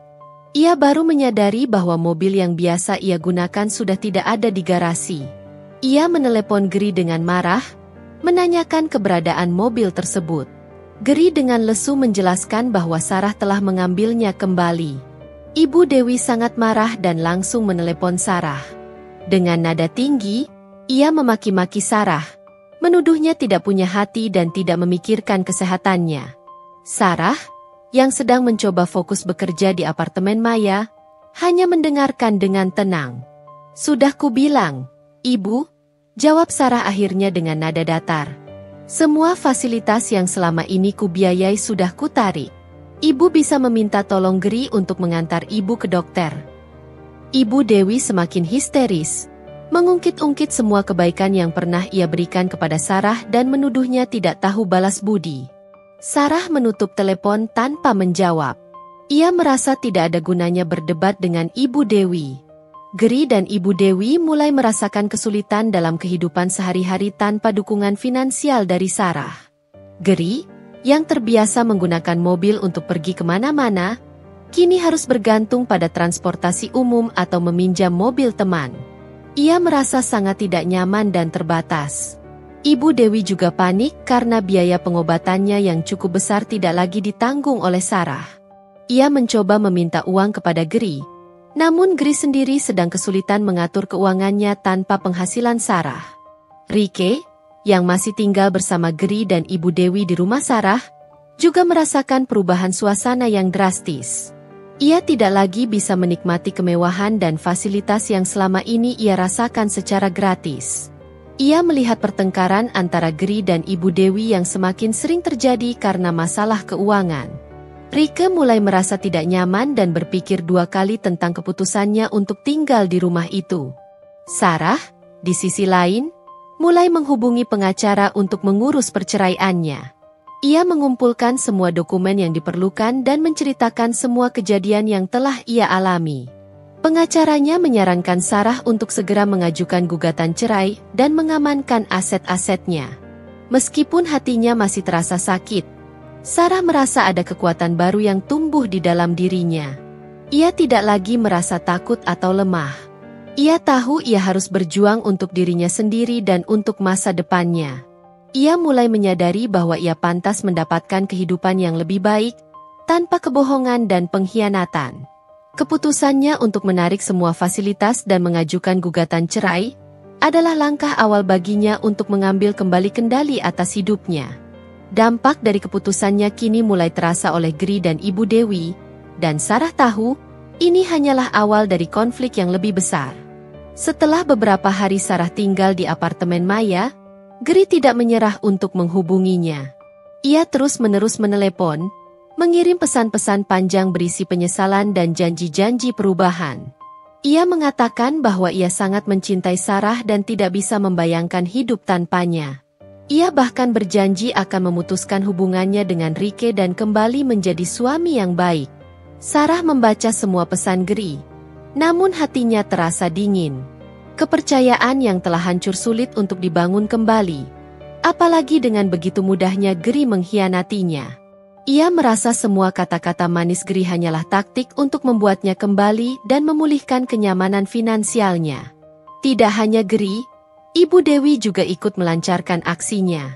ia baru menyadari bahwa mobil yang biasa ia gunakan sudah tidak ada di garasi. Ia menelepon Gri dengan marah, menanyakan keberadaan mobil tersebut. Gri dengan lesu menjelaskan bahwa Sarah telah mengambilnya kembali. Ibu Dewi sangat marah dan langsung menelepon Sarah. Dengan nada tinggi, ia memaki-maki Sarah, menuduhnya tidak punya hati dan tidak memikirkan kesehatannya. Sarah, yang sedang mencoba fokus bekerja di apartemen Maya, hanya mendengarkan dengan tenang. Sudah kubilang, Ibu, jawab Sarah akhirnya dengan nada datar. Semua fasilitas yang selama ini kubiayai sudah kutarik. Ibu bisa meminta tolong Gri untuk mengantar ibu ke dokter. Ibu Dewi semakin histeris, mengungkit-ungkit semua kebaikan yang pernah ia berikan kepada Sarah dan menuduhnya tidak tahu balas budi. Sarah menutup telepon tanpa menjawab. Ia merasa tidak ada gunanya berdebat dengan Ibu Dewi. Gri dan Ibu Dewi mulai merasakan kesulitan dalam kehidupan sehari-hari tanpa dukungan finansial dari Sarah. Gri, yang terbiasa menggunakan mobil untuk pergi kemana-mana, kini harus bergantung pada transportasi umum atau meminjam mobil teman. Ia merasa sangat tidak nyaman dan terbatas. Ibu Dewi juga panik karena biaya pengobatannya yang cukup besar tidak lagi ditanggung oleh Sarah. Ia mencoba meminta uang kepada Geri. Namun Geri sendiri sedang kesulitan mengatur keuangannya tanpa penghasilan Sarah. Rike, yang masih tinggal bersama Geri dan Ibu Dewi di rumah Sarah, juga merasakan perubahan suasana yang drastis. Ia tidak lagi bisa menikmati kemewahan dan fasilitas yang selama ini ia rasakan secara gratis. Ia melihat pertengkaran antara Geri dan Ibu Dewi yang semakin sering terjadi karena masalah keuangan. Rike mulai merasa tidak nyaman dan berpikir dua kali tentang keputusannya untuk tinggal di rumah itu. Sarah, di sisi lain, mulai menghubungi pengacara untuk mengurus perceraiannya. Ia mengumpulkan semua dokumen yang diperlukan dan menceritakan semua kejadian yang telah ia alami. Pengacaranya menyarankan Sarah untuk segera mengajukan gugatan cerai dan mengamankan aset-asetnya. Meskipun hatinya masih terasa sakit, Sarah merasa ada kekuatan baru yang tumbuh di dalam dirinya. Ia tidak lagi merasa takut atau lemah. Ia tahu ia harus berjuang untuk dirinya sendiri dan untuk masa depannya. Ia mulai menyadari bahwa ia pantas mendapatkan kehidupan yang lebih baik, tanpa kebohongan dan pengkhianatan. Keputusannya untuk menarik semua fasilitas dan mengajukan gugatan cerai adalah langkah awal baginya untuk mengambil kembali kendali atas hidupnya. Dampak dari keputusannya kini mulai terasa oleh Geri dan Ibu Dewi, dan Sarah tahu ini hanyalah awal dari konflik yang lebih besar. Setelah beberapa hari Sarah tinggal di apartemen Maya, Geri tidak menyerah untuk menghubunginya. Ia terus-menerus menelepon, mengirim pesan-pesan panjang berisi penyesalan dan janji-janji perubahan. Ia mengatakan bahwa ia sangat mencintai Sarah dan tidak bisa membayangkan hidup tanpanya. Ia bahkan berjanji akan memutuskan hubungannya dengan Rike dan kembali menjadi suami yang baik. Sarah membaca semua pesan Geri, namun hatinya terasa dingin. Kepercayaan yang telah hancur sulit untuk dibangun kembali. Apalagi dengan begitu mudahnya Geri mengkhianatinya. Ia merasa semua kata-kata manis Geri hanyalah taktik untuk membuatnya kembali dan memulihkan kenyamanan finansialnya. Tidak hanya Geri, Ibu Dewi juga ikut melancarkan aksinya.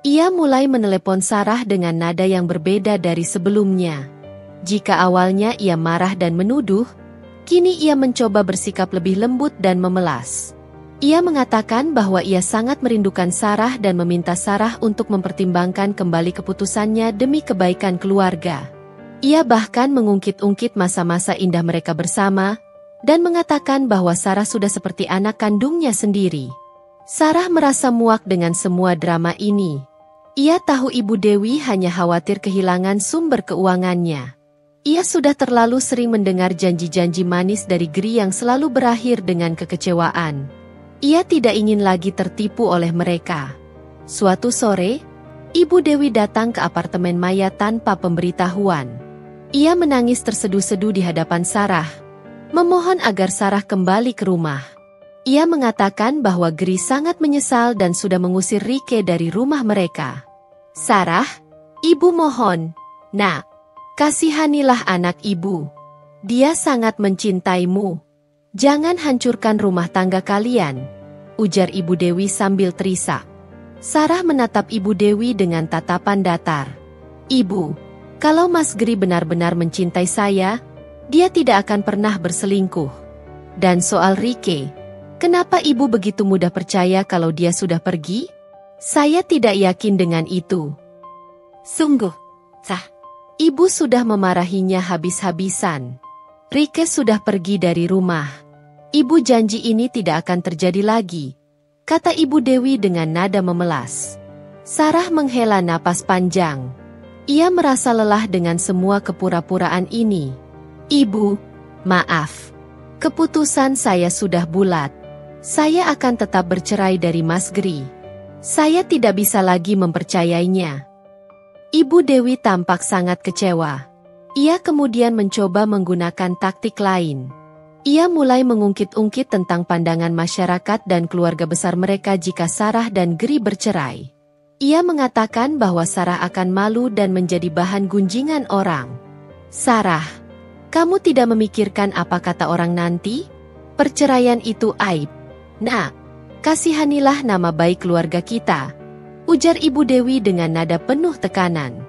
Ia mulai menelepon Sarah dengan nada yang berbeda dari sebelumnya. Jika awalnya ia marah dan menuduh, kini ia mencoba bersikap lebih lembut dan memelas. Ia mengatakan bahwa ia sangat merindukan Sarah dan meminta Sarah untuk mempertimbangkan kembali keputusannya demi kebaikan keluarga. Ia bahkan mengungkit-ungkit masa-masa indah mereka bersama, dan mengatakan bahwa Sarah sudah seperti anak kandungnya sendiri. Sarah merasa muak dengan semua drama ini. Ia tahu Ibu Dewi hanya khawatir kehilangan sumber keuangannya. Ia sudah terlalu sering mendengar janji-janji manis dari Geri yang selalu berakhir dengan kekecewaan. Ia tidak ingin lagi tertipu oleh mereka. Suatu sore, Ibu Dewi datang ke apartemen Maya tanpa pemberitahuan. Ia menangis terseduh-seduh di hadapan Sarah, memohon agar Sarah kembali ke rumah. Ia mengatakan bahwa Geri sangat menyesal dan sudah mengusir Rike dari rumah mereka. Sarah, ibu mohon, nak, kasihanilah anak ibu. Dia sangat mencintaimu. Jangan hancurkan rumah tangga kalian, ujar Ibu Dewi sambil terisak. Sarah menatap Ibu Dewi dengan tatapan datar. Ibu, kalau Mas Geri benar-benar mencintai saya, dia tidak akan pernah berselingkuh. Dan soal Rike, kenapa ibu begitu mudah percaya kalau dia sudah pergi? Saya tidak yakin dengan itu. Sungguh, ibu sudah memarahinya habis-habisan. Rike sudah pergi dari rumah. Ibu janji ini tidak akan terjadi lagi, kata Ibu Dewi dengan nada memelas. Sarah menghela napas panjang. Ia merasa lelah dengan semua kepura-puraan ini. Ibu, maaf. Keputusan saya sudah bulat. Saya akan tetap bercerai dari Mas Geri. Saya tidak bisa lagi mempercayainya. Ibu Dewi tampak sangat kecewa. Ia kemudian mencoba menggunakan taktik lain. Ia mulai mengungkit-ungkit tentang pandangan masyarakat dan keluarga besar mereka jika Sarah dan Geri bercerai. Ia mengatakan bahwa Sarah akan malu dan menjadi bahan gunjingan orang. Sarah, kamu tidak memikirkan apa kata orang nanti? Perceraian itu aib. Nah, kasihanilah nama baik keluarga kita, ujar Ibu Dewi dengan nada penuh tekanan.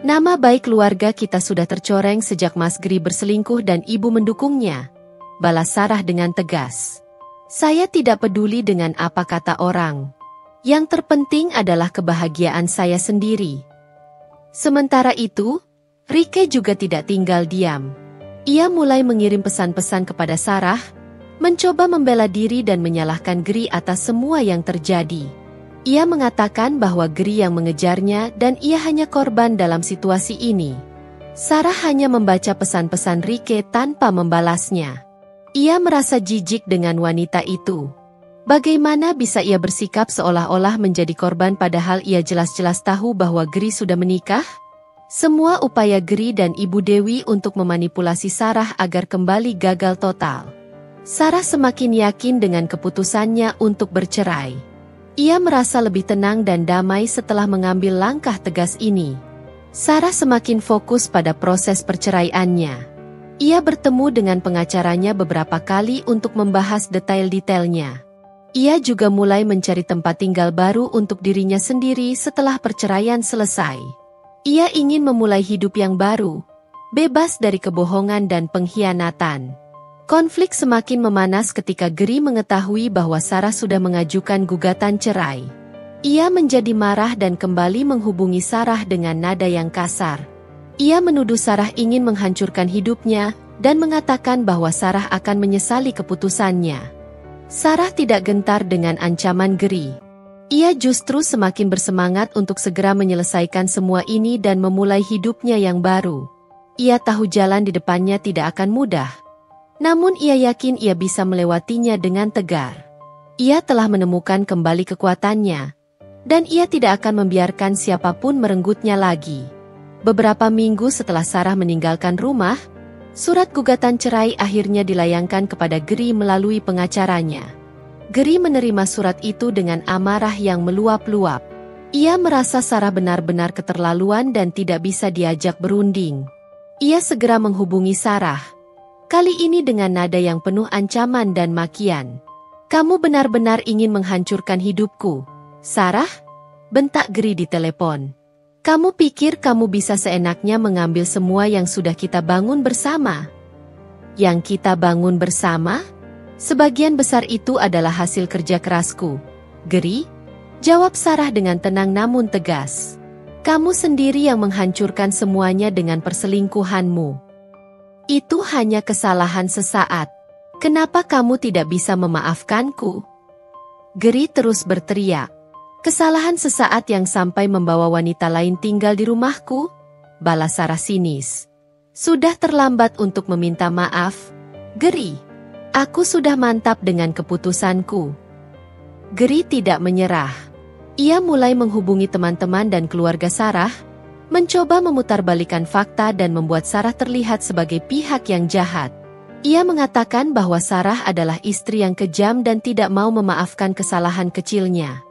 Nama baik keluarga kita sudah tercoreng sejak Mas Giri berselingkuh dan ibu mendukungnya, balas Sarah dengan tegas. Saya tidak peduli dengan apa kata orang. Yang terpenting adalah kebahagiaan saya sendiri. Sementara itu, Rike juga tidak tinggal diam. Ia mulai mengirim pesan-pesan kepada Sarah, mencoba membela diri dan menyalahkan Giri atas semua yang terjadi. Ia mengatakan bahwa Giri yang mengejarnya dan ia hanya korban dalam situasi ini. Sarah hanya membaca pesan-pesan Rike tanpa membalasnya. Ia merasa jijik dengan wanita itu. Bagaimana bisa ia bersikap seolah-olah menjadi korban padahal ia jelas-jelas tahu bahwa Giri sudah menikah? Semua upaya Giri dan Ibu Dewi untuk memanipulasi Sarah agar kembali gagal total. Sarah semakin yakin dengan keputusannya untuk bercerai. Ia merasa lebih tenang dan damai setelah mengambil langkah tegas ini. Sarah semakin fokus pada proses perceraiannya. Ia bertemu dengan pengacaranya beberapa kali untuk membahas detail-detailnya. Ia juga mulai mencari tempat tinggal baru untuk dirinya sendiri setelah perceraian selesai. Ia ingin memulai hidup yang baru, bebas dari kebohongan dan pengkhianatan. Konflik semakin memanas ketika Giri mengetahui bahwa Sarah sudah mengajukan gugatan cerai. Ia menjadi marah dan kembali menghubungi Sarah dengan nada yang kasar. Ia menuduh Sarah ingin menghancurkan hidupnya dan mengatakan bahwa Sarah akan menyesali keputusannya. Sarah tidak gentar dengan ancaman Giri. Ia justru semakin bersemangat untuk segera menyelesaikan semua ini dan memulai hidupnya yang baru. Ia tahu jalan di depannya tidak akan mudah. Namun ia yakin ia bisa melewatinya dengan tegar. Ia telah menemukan kembali kekuatannya, dan ia tidak akan membiarkan siapapun merenggutnya lagi. Beberapa minggu setelah Sarah meninggalkan rumah, surat gugatan cerai akhirnya dilayangkan kepada Giri melalui pengacaranya. Giri menerima surat itu dengan amarah yang meluap-luap. Ia merasa Sarah benar-benar keterlaluan dan tidak bisa diajak berunding. Ia segera menghubungi Sarah. Kali ini dengan nada yang penuh ancaman dan makian. Kamu benar-benar ingin menghancurkan hidupku, Sarah? Bentak Giri di telepon. Kamu pikir kamu bisa seenaknya mengambil semua yang sudah kita bangun bersama? Yang kita bangun bersama? Sebagian besar itu adalah hasil kerja kerasku. Giri? Jawab Sarah dengan tenang namun tegas. Kamu sendiri yang menghancurkan semuanya dengan perselingkuhanmu. Itu hanya kesalahan sesaat. Kenapa kamu tidak bisa memaafkanku? Giri terus berteriak. Kesalahan sesaat yang sampai membawa wanita lain tinggal di rumahku? Balas Sarah sinis. Sudah terlambat untuk meminta maaf, Giri. Aku sudah mantap dengan keputusanku. Giri tidak menyerah. Ia mulai menghubungi teman-teman dan keluarga Sarah, mencoba memutarbalikkan fakta dan membuat Sarah terlihat sebagai pihak yang jahat. Ia mengatakan bahwa Sarah adalah istri yang kejam dan tidak mau memaafkan kesalahan kecilnya.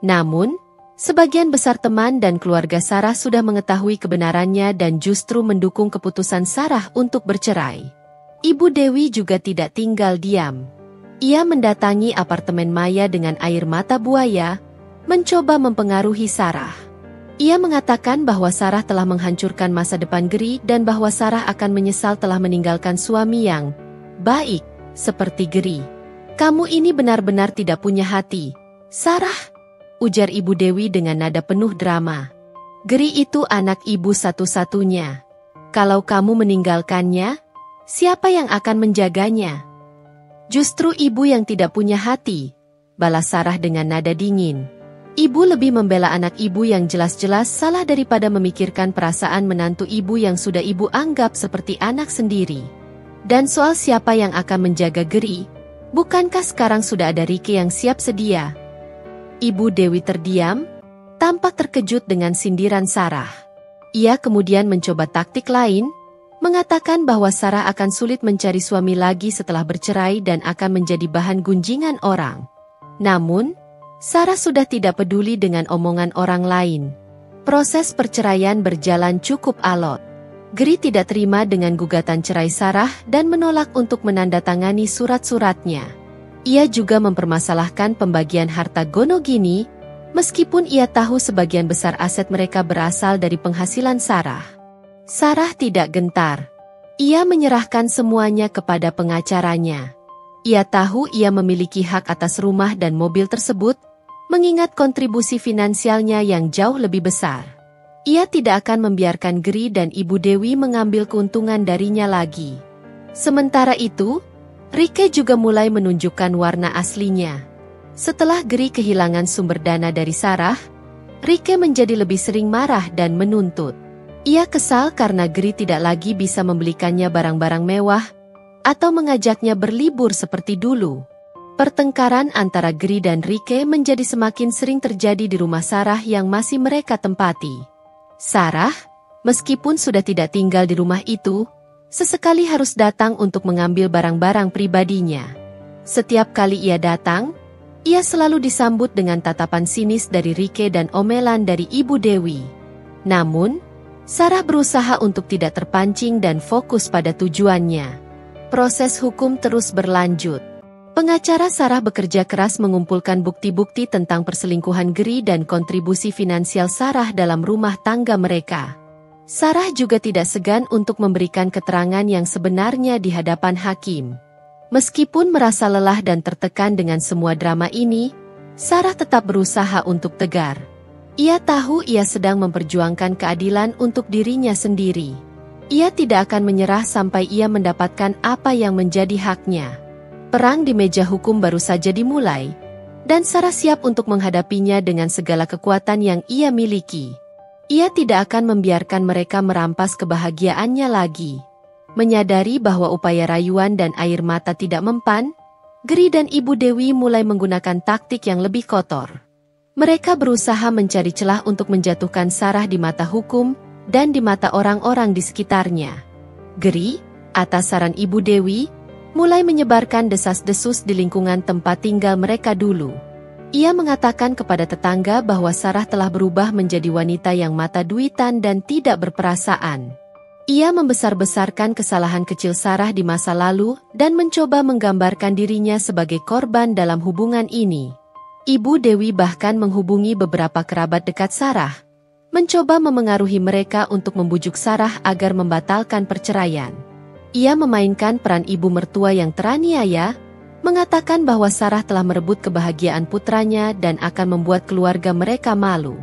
Namun, sebagian besar teman dan keluarga Sarah sudah mengetahui kebenarannya dan justru mendukung keputusan Sarah untuk bercerai. Ibu Dewi juga tidak tinggal diam. Ia mendatangi apartemen Maya dengan air mata buaya, mencoba mempengaruhi Sarah. Ia mengatakan bahwa Sarah telah menghancurkan masa depan Giri dan bahwa Sarah akan menyesal telah meninggalkan suami yang baik seperti Giri. Kamu ini benar-benar tidak punya hati, Sarah, ujar Ibu Dewi dengan nada penuh drama. Giri itu anak ibu satu-satunya. Kalau kamu meninggalkannya, siapa yang akan menjaganya? Justru ibu yang tidak punya hati, balas Sarah dengan nada dingin. Ibu lebih membela anak ibu yang jelas-jelas salah daripada memikirkan perasaan menantu ibu yang sudah ibu anggap seperti anak sendiri. Dan soal siapa yang akan menjaga Giri, bukankah sekarang sudah ada Rike yang siap sedia? Ibu Dewi terdiam, tampak terkejut dengan sindiran Sarah. Ia kemudian mencoba taktik lain, mengatakan bahwa Sarah akan sulit mencari suami lagi setelah bercerai dan akan menjadi bahan gunjingan orang. Namun, Sarah sudah tidak peduli dengan omongan orang lain. Proses perceraian berjalan cukup alot. Giri tidak terima dengan gugatan cerai Sarah dan menolak untuk menandatangani surat-suratnya. Ia juga mempermasalahkan pembagian harta Gonogini, Meskipun ia tahu sebagian besar aset mereka berasal dari penghasilan Sarah. Sarah tidak gentar. Ia menyerahkan semuanya kepada pengacaranya. Ia tahu ia memiliki hak atas rumah dan mobil tersebut, mengingat kontribusi finansialnya yang jauh lebih besar. Ia tidak akan membiarkan Geri dan Ibu Dewi mengambil keuntungan darinya lagi. Sementara itu, Rike juga mulai menunjukkan warna aslinya. Setelah Geri kehilangan sumber dana dari Sarah, Rike menjadi lebih sering marah dan menuntut. Ia kesal karena Geri tidak lagi bisa membelikannya barang-barang mewah atau mengajaknya berlibur seperti dulu. Pertengkaran antara Geri dan Rike menjadi semakin sering terjadi di rumah Sarah yang masih mereka tempati. Sarah, meskipun sudah tidak tinggal di rumah itu, sesekali harus datang untuk mengambil barang-barang pribadinya. Setiap kali ia datang, ia selalu disambut dengan tatapan sinis dari Rike dan omelan dari Ibu Dewi. Namun, Sarah berusaha untuk tidak terpancing dan fokus pada tujuannya. Proses hukum terus berlanjut. Pengacara Sarah bekerja keras mengumpulkan bukti-bukti tentang perselingkuhan Geri dan kontribusi finansial Sarah dalam rumah tangga mereka. Sarah juga tidak segan untuk memberikan keterangan yang sebenarnya di hadapan hakim. Meskipun merasa lelah dan tertekan dengan semua drama ini, Sarah tetap berusaha untuk tegar. Ia tahu ia sedang memperjuangkan keadilan untuk dirinya sendiri. Ia tidak akan menyerah sampai ia mendapatkan apa yang menjadi haknya. Perang di meja hukum baru saja dimulai, dan Sarah siap untuk menghadapinya dengan segala kekuatan yang ia miliki. Ia tidak akan membiarkan mereka merampas kebahagiaannya lagi. Menyadari bahwa upaya rayuan dan air mata tidak mempan, Geri dan Ibu Dewi mulai menggunakan taktik yang lebih kotor. Mereka berusaha mencari celah untuk menjatuhkan Sarah di mata hukum dan di mata orang-orang di sekitarnya. Geri, atas saran Ibu Dewi, mulai menyebarkan desas-desus di lingkungan tempat tinggal mereka dulu. Ia mengatakan kepada tetangga bahwa Sarah telah berubah menjadi wanita yang mata duitan dan tidak berperasaan. Ia membesar-besarkan kesalahan kecil Sarah di masa lalu dan mencoba menggambarkan dirinya sebagai korban dalam hubungan ini. Ibu Dewi bahkan menghubungi beberapa kerabat dekat Sarah, mencoba memengaruhi mereka untuk membujuk Sarah agar membatalkan perceraian. Ia memainkan peran ibu mertua yang teraniaya, mengatakan bahwa Sarah telah merebut kebahagiaan putranya dan akan membuat keluarga mereka malu.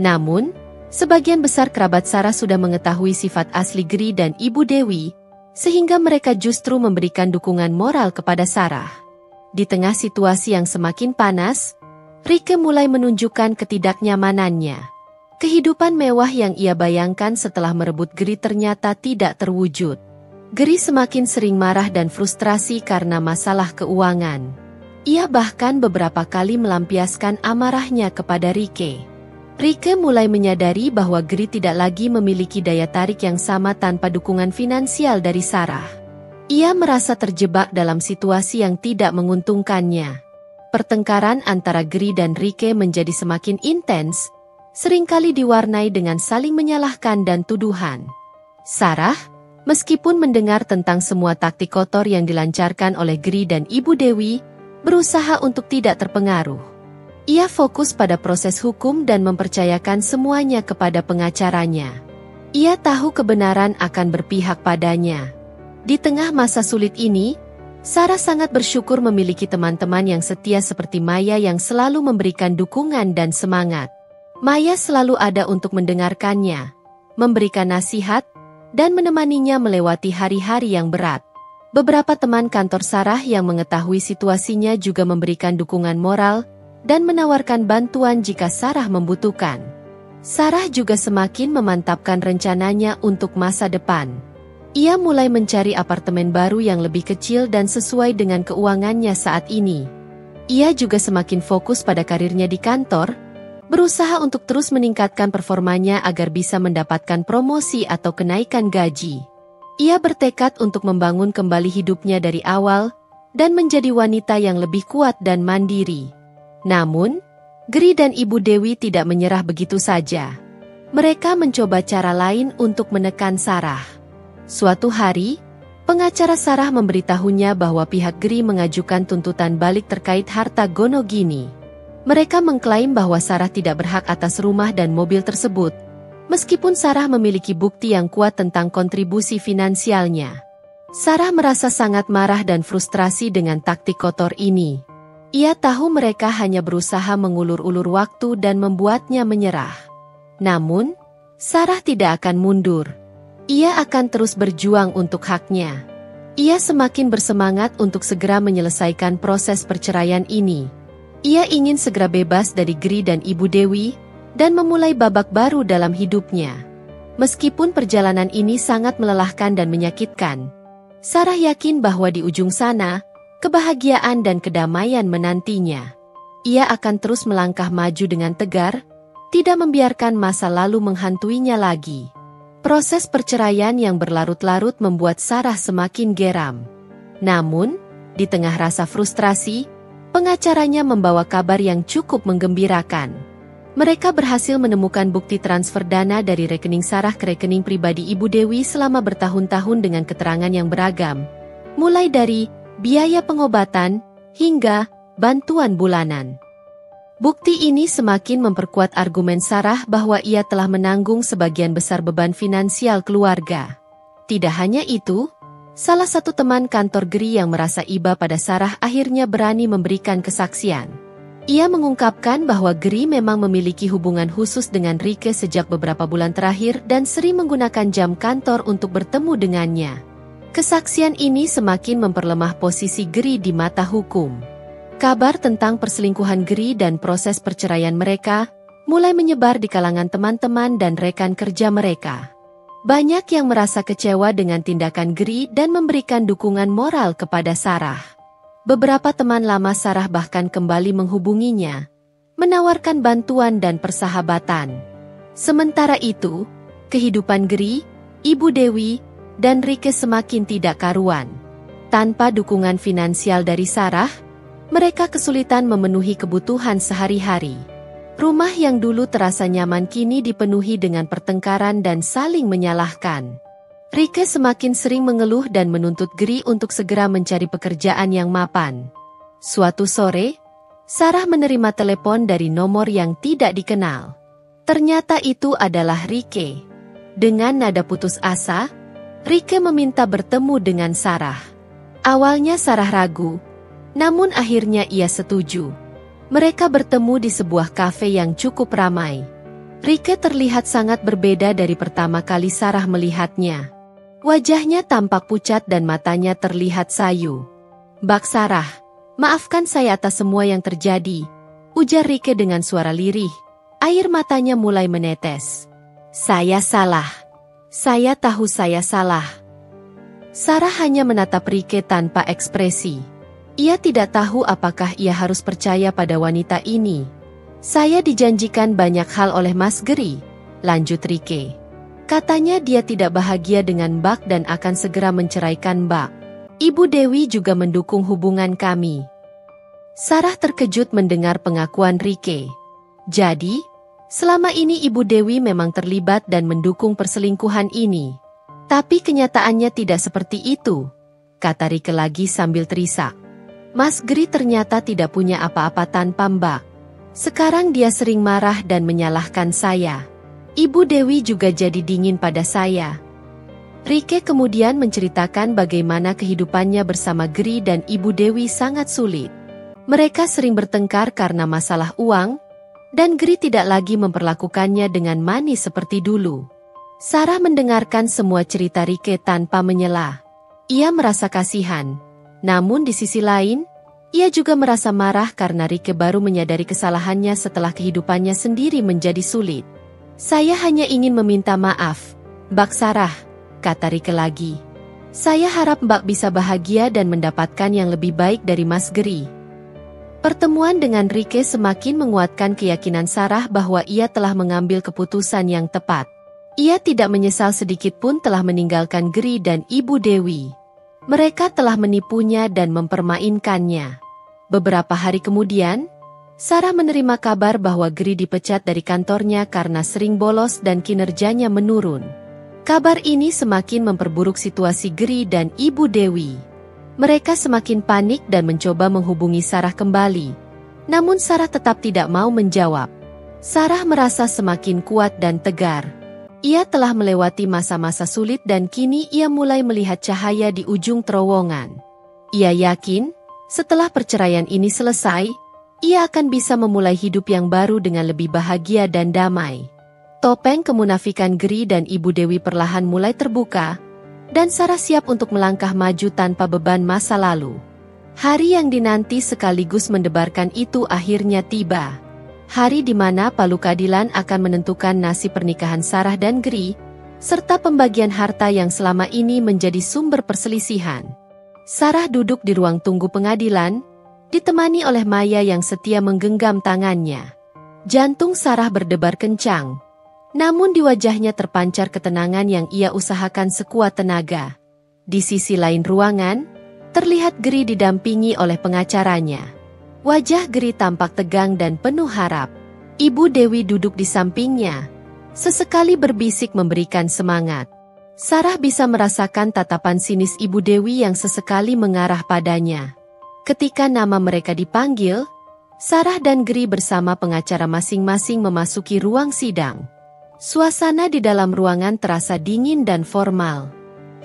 Namun, sebagian besar kerabat Sarah sudah mengetahui sifat asli Geri dan Ibu Dewi, sehingga mereka justru memberikan dukungan moral kepada Sarah. Di tengah situasi yang semakin panas, Rike mulai menunjukkan ketidaknyamanannya. Kehidupan mewah yang ia bayangkan setelah merebut Geri ternyata tidak terwujud. Geri semakin sering marah dan frustrasi karena masalah keuangan. Ia bahkan beberapa kali melampiaskan amarahnya kepada Rike. Rike mulai menyadari bahwa Geri tidak lagi memiliki daya tarik yang sama tanpa dukungan finansial dari Sarah. Ia merasa terjebak dalam situasi yang tidak menguntungkannya. Pertengkaran antara Geri dan Rike menjadi semakin intens, seringkali diwarnai dengan saling menyalahkan dan tuduhan. Sarah, meskipun mendengar tentang semua taktik kotor yang dilancarkan oleh Geri dan Ibu Dewi, berusaha untuk tidak terpengaruh. Ia fokus pada proses hukum dan mempercayakan semuanya kepada pengacaranya. Ia tahu kebenaran akan berpihak padanya. Di tengah masa sulit ini, Sarah sangat bersyukur memiliki teman-teman yang setia seperti Maya yang selalu memberikan dukungan dan semangat. Maya selalu ada untuk mendengarkannya, memberikan nasihat, dan menemaninya melewati hari-hari yang berat. Beberapa teman kantor Sarah yang mengetahui situasinya juga memberikan dukungan moral dan menawarkan bantuan jika Sarah membutuhkan. Sarah juga semakin memantapkan rencananya untuk masa depan. Ia mulai mencari apartemen baru yang lebih kecil dan sesuai dengan keuangannya saat ini. Ia juga semakin fokus pada karirnya di kantor, berusaha untuk terus meningkatkan performanya agar bisa mendapatkan promosi atau kenaikan gaji. Ia bertekad untuk membangun kembali hidupnya dari awal dan menjadi wanita yang lebih kuat dan mandiri. Namun, Geri dan Ibu Dewi tidak menyerah begitu saja. Mereka mencoba cara lain untuk menekan Sarah. Suatu hari, pengacara Sarah memberitahunya bahwa pihak Geri mengajukan tuntutan balik terkait harta Gonogini. Mereka mengklaim bahwa Sarah tidak berhak atas rumah dan mobil tersebut, meskipun Sarah memiliki bukti yang kuat tentang kontribusi finansialnya. Sarah merasa sangat marah dan frustrasi dengan taktik kotor ini. Ia tahu mereka hanya berusaha mengulur-ulur waktu dan membuatnya menyerah. Namun, Sarah tidak akan mundur. Ia akan terus berjuang untuk haknya. Ia semakin bersemangat untuk segera menyelesaikan proses perceraian ini. Ia ingin segera bebas dari Gri dan Ibu Dewi, dan memulai babak baru dalam hidupnya. Meskipun perjalanan ini sangat melelahkan dan menyakitkan, Sarah yakin bahwa di ujung sana, kebahagiaan dan kedamaian menantinya. Ia akan terus melangkah maju dengan tegar, tidak membiarkan masa lalu menghantuinya lagi. Proses perceraian yang berlarut-larut membuat Sarah semakin geram. Namun, di tengah rasa frustrasi, pengacaranya membawa kabar yang cukup menggembirakan. Mereka berhasil menemukan bukti transfer dana dari rekening Sarah ke rekening pribadi Ibu Dewi selama bertahun-tahun dengan keterangan yang beragam, mulai dari biaya pengobatan hingga bantuan bulanan. Bukti ini semakin memperkuat argumen Sarah bahwa ia telah menanggung sebagian besar beban finansial keluarga. Tidak hanya itu, salah satu teman kantor Gri yang merasa iba pada Sarah akhirnya berani memberikan kesaksian. Ia mengungkapkan bahwa Gri memang memiliki hubungan khusus dengan Rike sejak beberapa bulan terakhir dan sering menggunakan jam kantor untuk bertemu dengannya. Kesaksian ini semakin memperlemah posisi Gri di mata hukum. Kabar tentang perselingkuhan Gri dan proses perceraian mereka mulai menyebar di kalangan teman-teman dan rekan kerja mereka. Banyak yang merasa kecewa dengan tindakan Gri dan memberikan dukungan moral kepada Sarah. Beberapa teman lama Sarah bahkan kembali menghubunginya, menawarkan bantuan dan persahabatan. Sementara itu, kehidupan Gri, Ibu Dewi, dan Rike semakin tidak karuan. Tanpa dukungan finansial dari Sarah, mereka kesulitan memenuhi kebutuhan sehari-hari. Rumah yang dulu terasa nyaman kini dipenuhi dengan pertengkaran dan saling menyalahkan. Rike semakin sering mengeluh dan menuntut Gri untuk segera mencari pekerjaan yang mapan. Suatu sore, Sarah menerima telepon dari nomor yang tidak dikenal. Ternyata itu adalah Rike. Dengan nada putus asa, Rike meminta bertemu dengan Sarah. Awalnya Sarah ragu, namun akhirnya ia setuju. Mereka bertemu di sebuah kafe yang cukup ramai. Rike terlihat sangat berbeda dari pertama kali Sarah melihatnya. Wajahnya tampak pucat dan matanya terlihat sayu. "Mbak Sarah, maafkan saya atas semua yang terjadi," ujar Rike dengan suara lirih. Air matanya mulai menetes. "Saya salah. Saya tahu saya salah." Sarah hanya menatap Rike tanpa ekspresi. Ia tidak tahu apakah ia harus percaya pada wanita ini. "Saya dijanjikan banyak hal oleh Mas Gri," lanjut Rike. "Katanya dia tidak bahagia dengan Mbak dan akan segera menceraikan Mbak. Ibu Dewi juga mendukung hubungan kami." Sarah terkejut mendengar pengakuan Rike. Jadi, selama ini Ibu Dewi memang terlibat dan mendukung perselingkuhan ini. Tapi kenyataannya tidak seperti itu, kata Rike lagi sambil terisak. "Mas Gri ternyata tidak punya apa-apa tanpa Mbak. Sekarang dia sering marah dan menyalahkan saya. Ibu Dewi juga jadi dingin pada saya." Rike kemudian menceritakan bagaimana kehidupannya bersama Gri dan Ibu Dewi sangat sulit. Mereka sering bertengkar karena masalah uang, dan Gri tidak lagi memperlakukannya dengan manis seperti dulu. Sarah mendengarkan semua cerita Rike tanpa menyela. Ia merasa kasihan. Namun di sisi lain, ia juga merasa marah karena Rike baru menyadari kesalahannya setelah kehidupannya sendiri menjadi sulit. "Saya hanya ingin meminta maaf, Mbak Sarah," kata Rike lagi. "Saya harap Mbak bisa bahagia dan mendapatkan yang lebih baik dari Mas Gri." Pertemuan dengan Rike semakin menguatkan keyakinan Sarah bahwa ia telah mengambil keputusan yang tepat. Ia tidak menyesal sedikit pun telah meninggalkan Gri dan Ibu Dewi. Mereka telah menipunya dan mempermainkannya. Beberapa hari kemudian, Sarah menerima kabar bahwa Gri dipecat dari kantornya karena sering bolos dan kinerjanya menurun. Kabar ini semakin memperburuk situasi Gri dan Ibu Dewi. Mereka semakin panik dan mencoba menghubungi Sarah kembali. Namun Sarah tetap tidak mau menjawab. Sarah merasa semakin kuat dan tegar. Ia telah melewati masa-masa sulit dan kini ia mulai melihat cahaya di ujung terowongan. Ia yakin, setelah perceraian ini selesai, ia akan bisa memulai hidup yang baru dengan lebih bahagia dan damai. Topeng kemunafikan Geri dan Ibu Dewi perlahan mulai terbuka, dan Sarah siap untuk melangkah maju tanpa beban masa lalu. Hari yang dinanti sekaligus mendebarkan itu akhirnya tiba. Hari di mana palu keadilan akan menentukan nasib pernikahan Sarah dan Geri, serta pembagian harta yang selama ini menjadi sumber perselisihan. Sarah duduk di ruang tunggu pengadilan, ditemani oleh Maya yang setia menggenggam tangannya. Jantung Sarah berdebar kencang, namun di wajahnya terpancar ketenangan yang ia usahakan sekuat tenaga. Di sisi lain ruangan, terlihat Geri didampingi oleh pengacaranya. Wajah Geri tampak tegang dan penuh harap. Ibu Dewi duduk di sampingnya, sesekali berbisik memberikan semangat. Sarah bisa merasakan tatapan sinis Ibu Dewi yang sesekali mengarah padanya. Ketika nama mereka dipanggil, Sarah dan Geri bersama pengacara masing-masing memasuki ruang sidang. Suasana di dalam ruangan terasa dingin dan formal.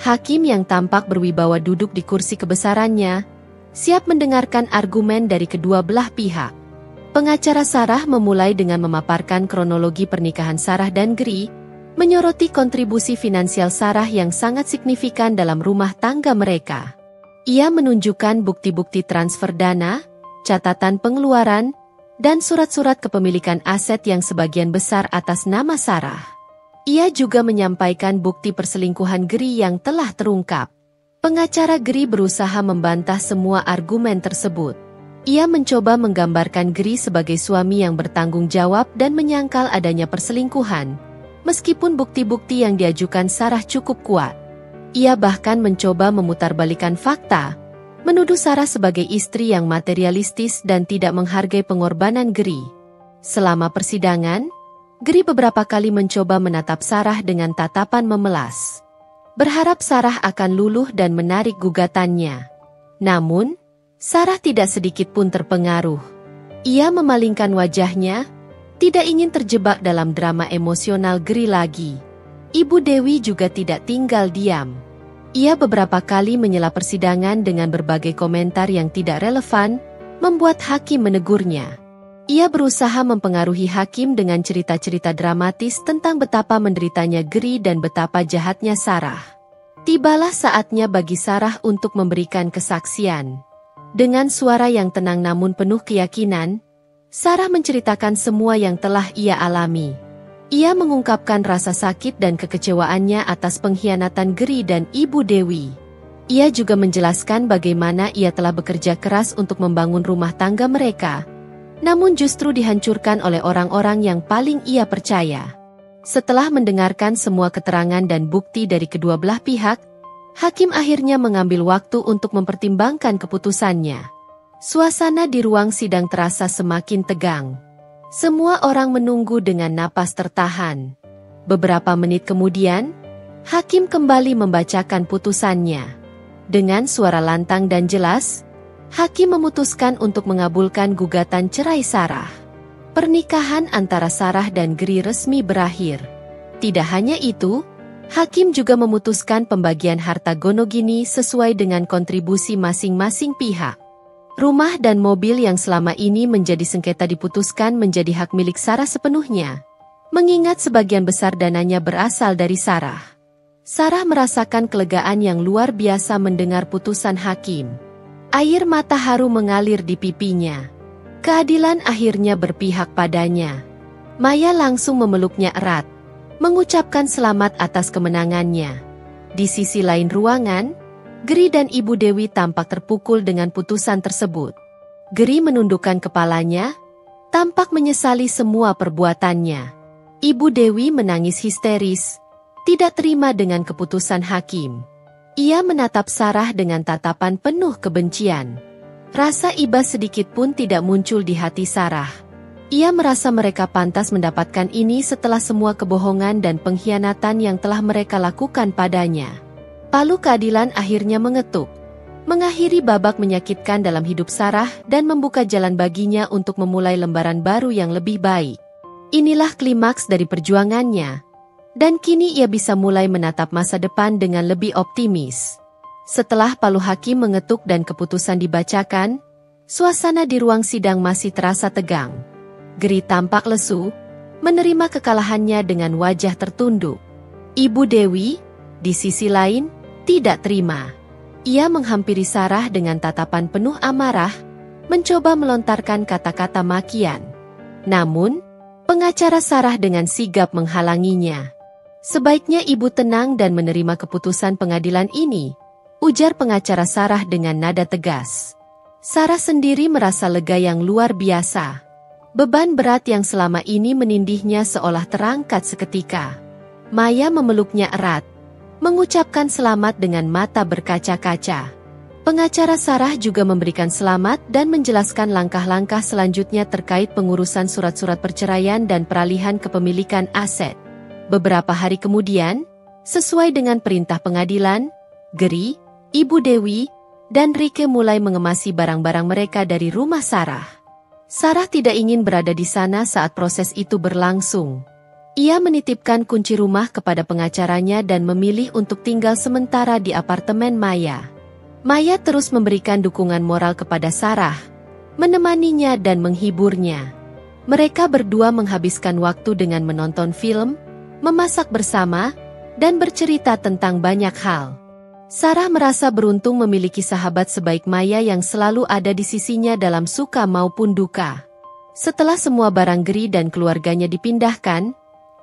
Hakim yang tampak berwibawa duduk di kursi kebesarannya, siap mendengarkan argumen dari kedua belah pihak. Pengacara Sarah memulai dengan memaparkan kronologi pernikahan Sarah dan Geri, menyoroti kontribusi finansial Sarah yang sangat signifikan dalam rumah tangga mereka. Ia menunjukkan bukti-bukti transfer dana, catatan pengeluaran, dan surat-surat kepemilikan aset yang sebagian besar atas nama Sarah. Ia juga menyampaikan bukti perselingkuhan Geri yang telah terungkap. Pengacara Geri berusaha membantah semua argumen tersebut. Ia mencoba menggambarkan Geri sebagai suami yang bertanggung jawab dan menyangkal adanya perselingkuhan, meskipun bukti-bukti yang diajukan Sarah cukup kuat. Ia bahkan mencoba memutarbalikkan fakta, menuduh Sarah sebagai istri yang materialistis dan tidak menghargai pengorbanan Geri. Selama persidangan, Geri beberapa kali mencoba menatap Sarah dengan tatapan memelas, berharap Sarah akan luluh dan menarik gugatannya. Namun, Sarah tidak sedikit pun terpengaruh. Ia memalingkan wajahnya, tidak ingin terjebak dalam drama emosional Geri lagi. Ibu Dewi juga tidak tinggal diam. Ia beberapa kali menyela persidangan dengan berbagai komentar yang tidak relevan, membuat hakim menegurnya. Ia berusaha mempengaruhi hakim dengan cerita-cerita dramatis tentang betapa menderitanya Geri dan betapa jahatnya Sarah. Tibalah saatnya bagi Sarah untuk memberikan kesaksian. Dengan suara yang tenang namun penuh keyakinan, Sarah menceritakan semua yang telah ia alami. Ia mengungkapkan rasa sakit dan kekecewaannya atas pengkhianatan Geri dan Ibu Dewi. Ia juga menjelaskan bagaimana ia telah bekerja keras untuk membangun rumah tangga mereka, namun justru dihancurkan oleh orang-orang yang paling ia percaya. Setelah mendengarkan semua keterangan dan bukti dari kedua belah pihak, hakim akhirnya mengambil waktu untuk mempertimbangkan keputusannya. Suasana di ruang sidang terasa semakin tegang. Semua orang menunggu dengan napas tertahan. Beberapa menit kemudian, hakim kembali membacakan putusannya. Dengan suara lantang dan jelas, hakim memutuskan untuk mengabulkan gugatan cerai Sarah. Pernikahan antara Sarah dan Geri resmi berakhir. Tidak hanya itu, hakim juga memutuskan pembagian harta gonogini sesuai dengan kontribusi masing-masing pihak. Rumah dan mobil yang selama ini menjadi sengketa diputuskan menjadi hak milik Sarah sepenuhnya, mengingat sebagian besar dananya berasal dari Sarah. Sarah merasakan kelegaan yang luar biasa mendengar putusan hakim. Air mata haru mengalir di pipinya. Keadilan akhirnya berpihak padanya. Maya langsung memeluknya erat, mengucapkan selamat atas kemenangannya. Di sisi lain ruangan, Geri dan Ibu Dewi tampak terpukul dengan putusan tersebut. Geri menundukkan kepalanya, tampak menyesali semua perbuatannya. Ibu Dewi menangis histeris, tidak terima dengan keputusan hakim. Ia menatap Sarah dengan tatapan penuh kebencian. Rasa iba sedikit pun tidak muncul di hati Sarah. Ia merasa mereka pantas mendapatkan ini setelah semua kebohongan dan pengkhianatan yang telah mereka lakukan padanya. Palu keadilan akhirnya mengetuk. mengakhiri babak menyakitkan dalam hidup Sarah dan membuka jalan baginya untuk memulai lembaran baru yang lebih baik. Inilah klimaks dari perjuangannya. Dan kini ia bisa mulai menatap masa depan dengan lebih optimis. Setelah palu hakim mengetuk dan keputusan dibacakan, suasana di ruang sidang masih terasa tegang. Geri tampak lesu, menerima kekalahannya dengan wajah tertunduk. Ibu Dewi, di sisi lain, tidak terima. Ia menghampiri Sarah dengan tatapan penuh amarah, mencoba melontarkan kata-kata makian. Namun, pengacara Sarah dengan sigap menghalanginya. Sebaiknya ibu tenang dan menerima keputusan pengadilan ini, ujar pengacara Sarah dengan nada tegas. Sarah sendiri merasa lega yang luar biasa. Beban berat yang selama ini menindihnya seolah terangkat seketika. Maya memeluknya erat, mengucapkan selamat dengan mata berkaca-kaca. Pengacara Sarah juga memberikan selamat dan menjelaskan langkah-langkah selanjutnya terkait pengurusan surat-surat perceraian dan peralihan kepemilikan aset. Beberapa hari kemudian, sesuai dengan perintah pengadilan, Geri, Ibu Dewi, dan Rike mulai mengemasi barang-barang mereka dari rumah Sarah. Sarah tidak ingin berada di sana saat proses itu berlangsung. Ia menitipkan kunci rumah kepada pengacaranya dan memilih untuk tinggal sementara di apartemen Maya. Maya terus memberikan dukungan moral kepada Sarah, menemaninya dan menghiburnya. Mereka berdua menghabiskan waktu dengan menonton film, memasak bersama, dan bercerita tentang banyak hal. Sarah merasa beruntung memiliki sahabat sebaik Maya yang selalu ada di sisinya dalam suka maupun duka. Setelah semua barang Geri dan keluarganya dipindahkan,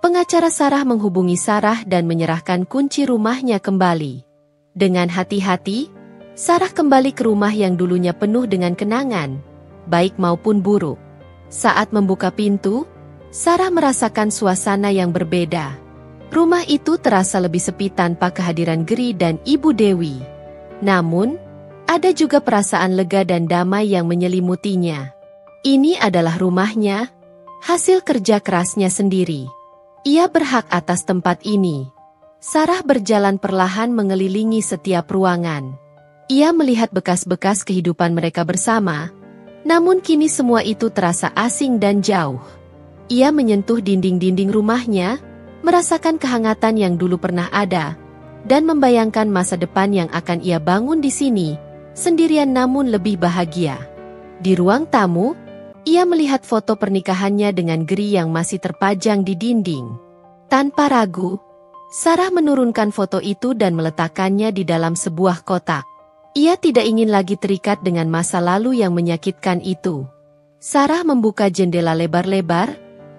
pengacara Sarah menghubungi Sarah dan menyerahkan kunci rumahnya kembali. Dengan hati-hati, Sarah kembali ke rumah yang dulunya penuh dengan kenangan, baik maupun buruk. Saat membuka pintu, Sarah merasakan suasana yang berbeda. Rumah itu terasa lebih sepi tanpa kehadiran Geri dan Ibu Dewi. Namun, ada juga perasaan lega dan damai yang menyelimutinya. Ini adalah rumahnya, hasil kerja kerasnya sendiri. Ia berhak atas tempat ini. Sarah berjalan perlahan mengelilingi setiap ruangan. Ia melihat bekas-bekas kehidupan mereka bersama, namun kini semua itu terasa asing dan jauh. Ia menyentuh dinding-dinding rumahnya, merasakan kehangatan yang dulu pernah ada, dan membayangkan masa depan yang akan ia bangun di sini, sendirian namun lebih bahagia. Di ruang tamu, ia melihat foto pernikahannya dengan Geri yang masih terpajang di dinding. Tanpa ragu, Sarah menurunkan foto itu dan meletakkannya di dalam sebuah kotak. Ia tidak ingin lagi terikat dengan masa lalu yang menyakitkan itu. Sarah membuka jendela lebar-lebar,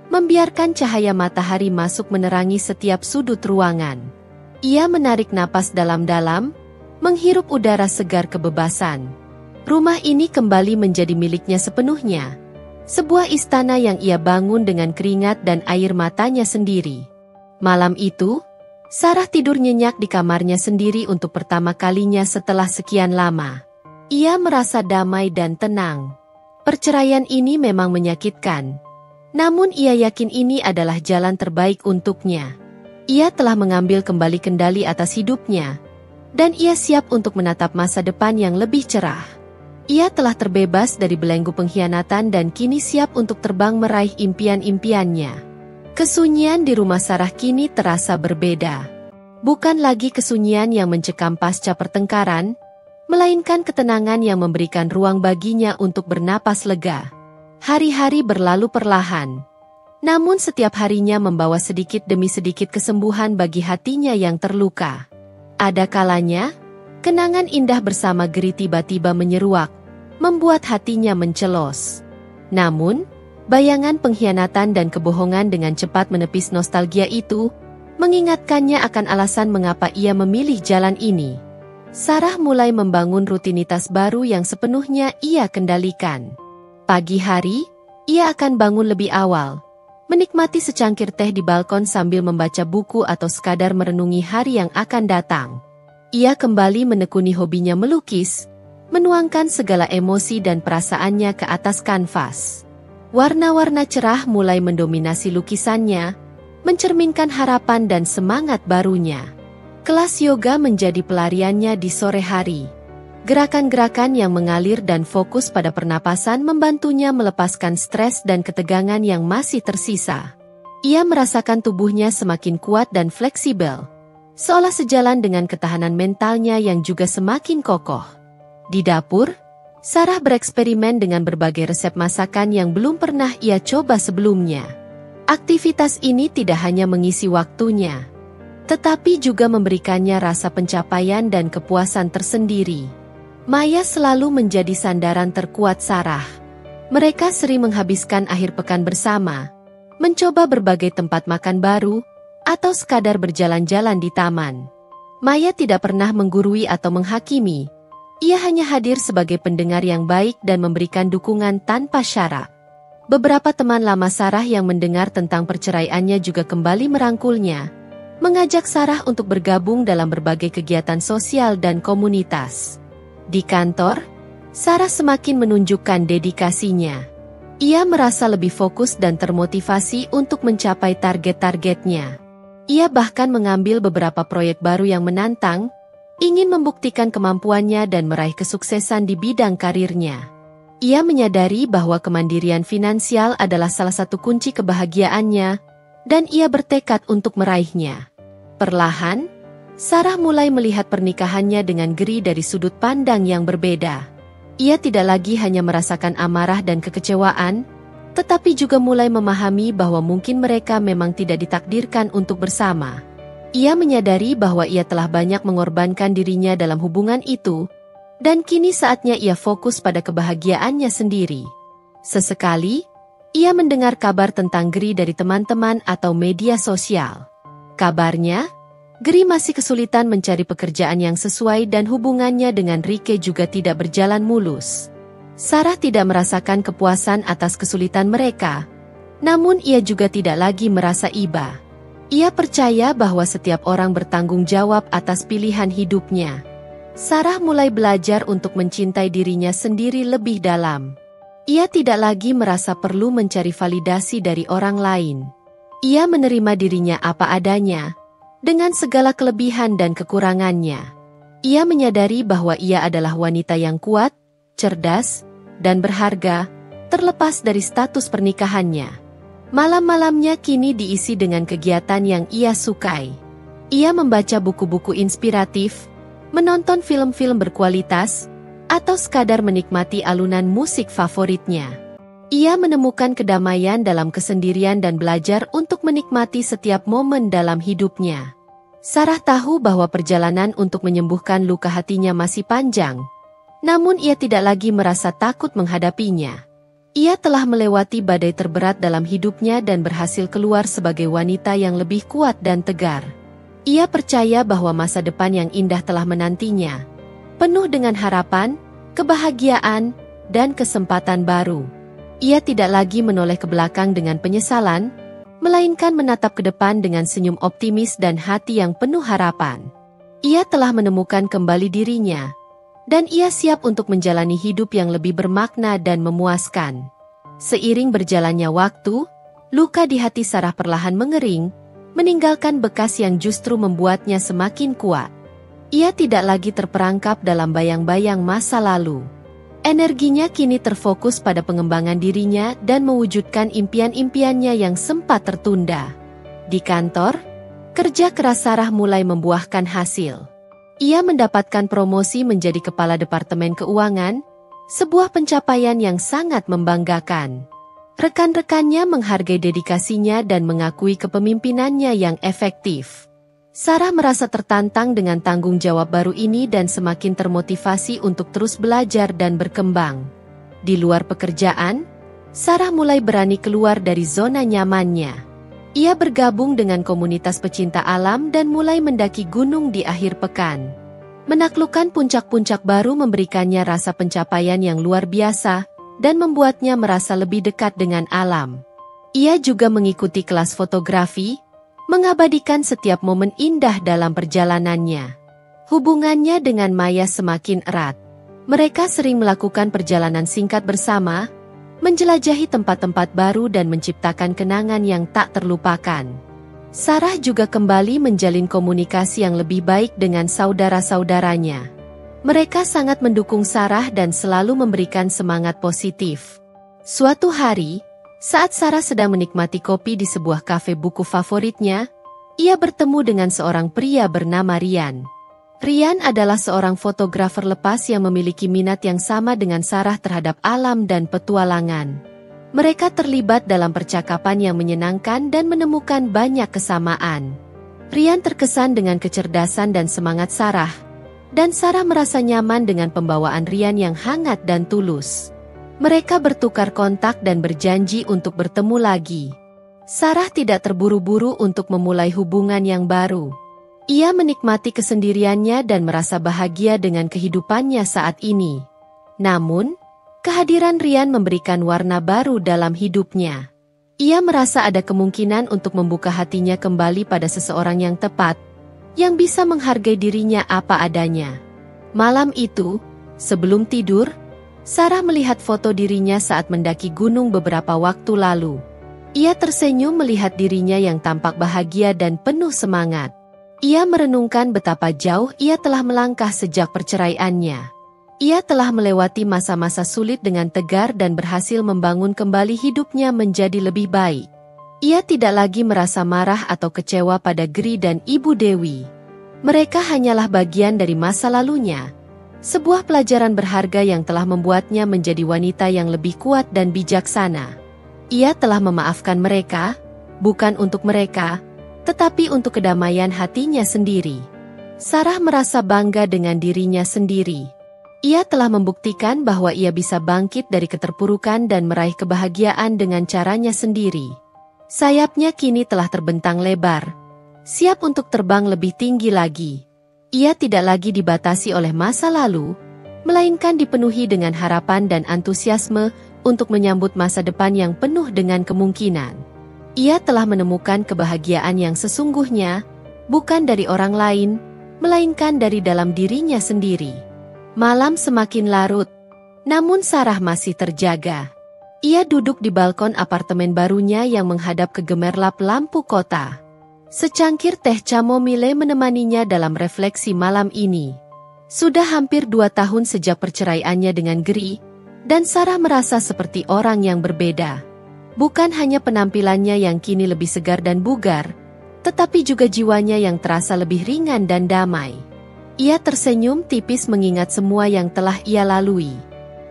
membiarkan cahaya matahari masuk menerangi setiap sudut ruangan. Ia menarik napas dalam-dalam, menghirup udara segar kebebasan. Rumah ini kembali menjadi miliknya sepenuhnya. Sebuah istana yang ia bangun dengan keringat dan air matanya sendiri. Malam itu, Sarah tidur nyenyak di kamarnya sendiri untuk pertama kalinya setelah sekian lama. Ia merasa damai dan tenang. Perceraian ini memang menyakitkan. Namun ia yakin ini adalah jalan terbaik untuknya. Ia telah mengambil kembali kendali atas hidupnya, dan ia siap untuk menatap masa depan yang lebih cerah. Ia telah terbebas dari belenggu pengkhianatan dan kini siap untuk terbang meraih impian-impiannya. Kesunyian di rumah Sarah kini terasa berbeda. Bukan lagi kesunyian yang mencekam pasca pertengkaran, melainkan ketenangan yang memberikan ruang baginya untuk bernapas lega. Hari-hari berlalu perlahan. Namun setiap harinya membawa sedikit demi sedikit kesembuhan bagi hatinya yang terluka. Ada kalanya, kenangan indah bersama Geri tiba-tiba menyeruak, membuat hatinya mencelos. Namun, bayangan pengkhianatan dan kebohongan dengan cepat menepis nostalgia itu, mengingatkannya akan alasan mengapa ia memilih jalan ini. Sarah mulai membangun rutinitas baru yang sepenuhnya ia kendalikan. Pagi hari, ia akan bangun lebih awal, menikmati secangkir teh di balkon sambil membaca buku atau sekadar merenungi hari yang akan datang. Ia kembali menekuni hobinya melukis, menuangkan segala emosi dan perasaannya ke atas kanvas. Warna-warna cerah mulai mendominasi lukisannya, mencerminkan harapan dan semangat barunya. Kelas yoga menjadi pelariannya di sore hari. Gerakan-gerakan yang mengalir dan fokus pada pernapasan membantunya melepaskan stres dan ketegangan yang masih tersisa. Ia merasakan tubuhnya semakin kuat dan fleksibel, seolah sejalan dengan ketahanan mentalnya yang juga semakin kokoh. Di dapur, Sarah bereksperimen dengan berbagai resep masakan yang belum pernah ia coba sebelumnya. Aktivitas ini tidak hanya mengisi waktunya, tetapi juga memberikannya rasa pencapaian dan kepuasan tersendiri. Maya selalu menjadi sandaran terkuat Sarah. Mereka sering menghabiskan akhir pekan bersama, mencoba berbagai tempat makan baru, atau sekadar berjalan-jalan di taman. Maya tidak pernah menggurui atau menghakimi. Ia hanya hadir sebagai pendengar yang baik dan memberikan dukungan tanpa syarat. Beberapa teman lama Sarah yang mendengar tentang perceraiannya juga kembali merangkulnya, mengajak Sarah untuk bergabung dalam berbagai kegiatan sosial dan komunitas. Di kantor, Sarah semakin menunjukkan dedikasinya. Ia merasa lebih fokus dan termotivasi untuk mencapai target-targetnya. Ia bahkan mengambil beberapa proyek baru yang menantang, ingin membuktikan kemampuannya dan meraih kesuksesan di bidang karirnya. Ia menyadari bahwa kemandirian finansial adalah salah satu kunci kebahagiaannya, dan ia bertekad untuk meraihnya. Perlahan, Sarah mulai melihat pernikahannya dengan Gary dari sudut pandang yang berbeda. Ia tidak lagi hanya merasakan amarah dan kekecewaan, tetapi juga mulai memahami bahwa mungkin mereka memang tidak ditakdirkan untuk bersama. Ia menyadari bahwa ia telah banyak mengorbankan dirinya dalam hubungan itu, dan kini saatnya ia fokus pada kebahagiaannya sendiri. Sesekali, ia mendengar kabar tentang Gary dari teman-teman atau media sosial. Kabarnya, Gary masih kesulitan mencari pekerjaan yang sesuai dan hubungannya dengan Rike juga tidak berjalan mulus. Sarah tidak merasakan kepuasan atas kesulitan mereka, namun ia juga tidak lagi merasa iba. Ia percaya bahwa setiap orang bertanggung jawab atas pilihan hidupnya. Sarah mulai belajar untuk mencintai dirinya sendiri lebih dalam. Ia tidak lagi merasa perlu mencari validasi dari orang lain. Ia menerima dirinya apa adanya, dengan segala kelebihan dan kekurangannya. Ia menyadari bahwa ia adalah wanita yang kuat, cerdas, dan berharga, terlepas dari status pernikahannya. Malam-malamnya kini diisi dengan kegiatan yang ia sukai. Ia membaca buku-buku inspiratif, menonton film-film berkualitas, atau sekadar menikmati alunan musik favoritnya. Ia menemukan kedamaian dalam kesendirian dan belajar untuk menikmati setiap momen dalam hidupnya. Sarah tahu bahwa perjalanan untuk menyembuhkan luka hatinya masih panjang, namun ia tidak lagi merasa takut menghadapinya. Ia telah melewati badai terberat dalam hidupnya dan berhasil keluar sebagai wanita yang lebih kuat dan tegar. Ia percaya bahwa masa depan yang indah telah menantinya, penuh dengan harapan, kebahagiaan, dan kesempatan baru. Ia tidak lagi menoleh ke belakang dengan penyesalan, melainkan menatap ke depan dengan senyum optimis dan hati yang penuh harapan. Ia telah menemukan kembali dirinya, dan ia siap untuk menjalani hidup yang lebih bermakna dan memuaskan. Seiring berjalannya waktu, luka di hati Sarah perlahan mengering, meninggalkan bekas yang justru membuatnya semakin kuat. Ia tidak lagi terperangkap dalam bayang-bayang masa lalu. Energinya kini terfokus pada pengembangan dirinya dan mewujudkan impian-impiannya yang sempat tertunda. Di kantor, kerja keras Sarah mulai membuahkan hasil. Ia mendapatkan promosi menjadi kepala departemen keuangan, sebuah pencapaian yang sangat membanggakan. Rekan-rekannya menghargai dedikasinya dan mengakui kepemimpinannya yang efektif. Sarah merasa tertantang dengan tanggung jawab baru ini dan semakin termotivasi untuk terus belajar dan berkembang. Di luar pekerjaan, Sarah mulai berani keluar dari zona nyamannya. Ia bergabung dengan komunitas pecinta alam dan mulai mendaki gunung di akhir pekan. Menaklukkan puncak-puncak baru memberikannya rasa pencapaian yang luar biasa dan membuatnya merasa lebih dekat dengan alam. Ia juga mengikuti kelas fotografi, mengabadikan setiap momen indah dalam perjalanannya. Hubungannya dengan Maya semakin erat. Mereka sering melakukan perjalanan singkat bersama, menjelajahi tempat-tempat baru dan menciptakan kenangan yang tak terlupakan. Sarah juga kembali menjalin komunikasi yang lebih baik dengan saudara-saudaranya. Mereka sangat mendukung Sarah dan selalu memberikan semangat positif. Suatu hari, saat Sarah sedang menikmati kopi di sebuah kafe buku favoritnya, ia bertemu dengan seorang pria bernama Ryan. Ryan adalah seorang fotografer lepas yang memiliki minat yang sama dengan Sarah terhadap alam dan petualangan. Mereka terlibat dalam percakapan yang menyenangkan dan menemukan banyak kesamaan. Ryan terkesan dengan kecerdasan dan semangat Sarah, dan Sarah merasa nyaman dengan pembawaan Ryan yang hangat dan tulus. Mereka bertukar kontak dan berjanji untuk bertemu lagi. Sarah tidak terburu-buru untuk memulai hubungan yang baru. Ia menikmati kesendiriannya dan merasa bahagia dengan kehidupannya saat ini. Namun, kehadiran Ryan memberikan warna baru dalam hidupnya. Ia merasa ada kemungkinan untuk membuka hatinya kembali pada seseorang yang tepat, yang bisa menghargai dirinya apa adanya. Malam itu, sebelum tidur, Sarah melihat foto dirinya saat mendaki gunung beberapa waktu lalu. Ia tersenyum melihat dirinya yang tampak bahagia dan penuh semangat. Ia merenungkan betapa jauh ia telah melangkah sejak perceraiannya. Ia telah melewati masa-masa sulit dengan tegar dan berhasil membangun kembali hidupnya menjadi lebih baik. Ia tidak lagi merasa marah atau kecewa pada Gri dan Ibu Dewi. Mereka hanyalah bagian dari masa lalunya. Sebuah pelajaran berharga yang telah membuatnya menjadi wanita yang lebih kuat dan bijaksana. Ia telah memaafkan mereka, bukan untuk mereka, tetapi untuk kedamaian hatinya sendiri. Sarah merasa bangga dengan dirinya sendiri. Ia telah membuktikan bahwa ia bisa bangkit dari keterpurukan dan meraih kebahagiaan dengan caranya sendiri. Sayapnya kini telah terbentang lebar, siap untuk terbang lebih tinggi lagi. Ia tidak lagi dibatasi oleh masa lalu, melainkan dipenuhi dengan harapan dan antusiasme untuk menyambut masa depan yang penuh dengan kemungkinan. Ia telah menemukan kebahagiaan yang sesungguhnya, bukan dari orang lain, melainkan dari dalam dirinya sendiri. Malam semakin larut, namun Sarah masih terjaga. Ia duduk di balkon apartemen barunya yang menghadap ke gemerlap lampu kota. Secangkir teh chamomile menemaninya dalam refleksi malam ini. Sudah hampir 2 tahun sejak perceraiannya dengan Gri, dan Sarah merasa seperti orang yang berbeda. Bukan hanya penampilannya yang kini lebih segar dan bugar, tetapi juga jiwanya yang terasa lebih ringan dan damai. Ia tersenyum tipis mengingat semua yang telah ia lalui.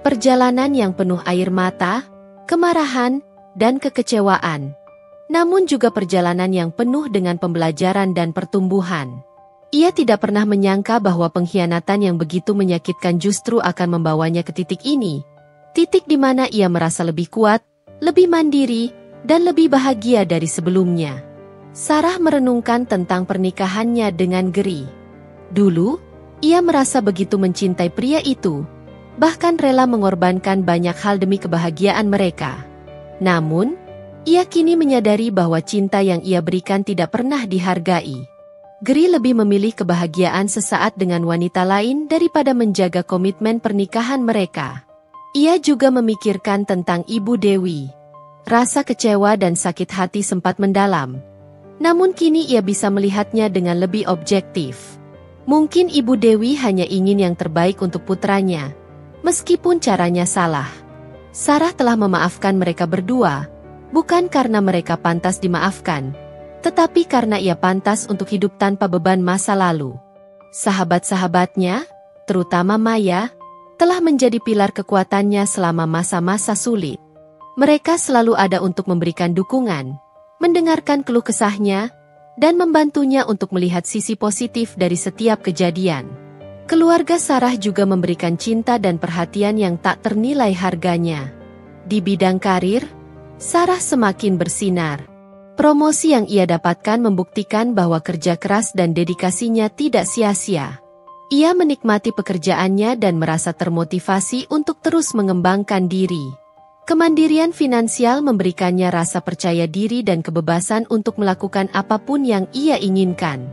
Perjalanan yang penuh air mata, kemarahan, dan kekecewaan. Namun juga perjalanan yang penuh dengan pembelajaran dan pertumbuhan. Ia tidak pernah menyangka bahwa pengkhianatan yang begitu menyakitkan justru akan membawanya ke titik ini. Titik di mana ia merasa lebih kuat, lebih mandiri, dan lebih bahagia dari sebelumnya. Sarah merenungkan tentang pernikahannya dengan Gri. Dulu, ia merasa begitu mencintai pria itu, bahkan rela mengorbankan banyak hal demi kebahagiaan mereka. Namun, ia kini menyadari bahwa cinta yang ia berikan tidak pernah dihargai. Gri lebih memilih kebahagiaan sesaat dengan wanita lain daripada menjaga komitmen pernikahan mereka. Ia juga memikirkan tentang Ibu Dewi. Rasa kecewa dan sakit hati sempat mendalam. Namun kini ia bisa melihatnya dengan lebih objektif. Mungkin Ibu Dewi hanya ingin yang terbaik untuk putranya, meskipun caranya salah. Sarah telah memaafkan mereka berdua, bukan karena mereka pantas dimaafkan, tetapi karena ia pantas untuk hidup tanpa beban masa lalu. Sahabat-sahabatnya, terutama Maya, telah menjadi pilar kekuatannya selama masa-masa sulit. Mereka selalu ada untuk memberikan dukungan, mendengarkan keluh kesahnya, dan membantunya untuk melihat sisi positif dari setiap kejadian. Keluarga Sarah juga memberikan cinta dan perhatian yang tak ternilai harganya. Di bidang karir, Sarah semakin bersinar. Promosi yang ia dapatkan membuktikan bahwa kerja keras dan dedikasinya tidak sia-sia. Ia menikmati pekerjaannya dan merasa termotivasi untuk terus mengembangkan diri. Kemandirian finansial memberikannya rasa percaya diri dan kebebasan untuk melakukan apapun yang ia inginkan.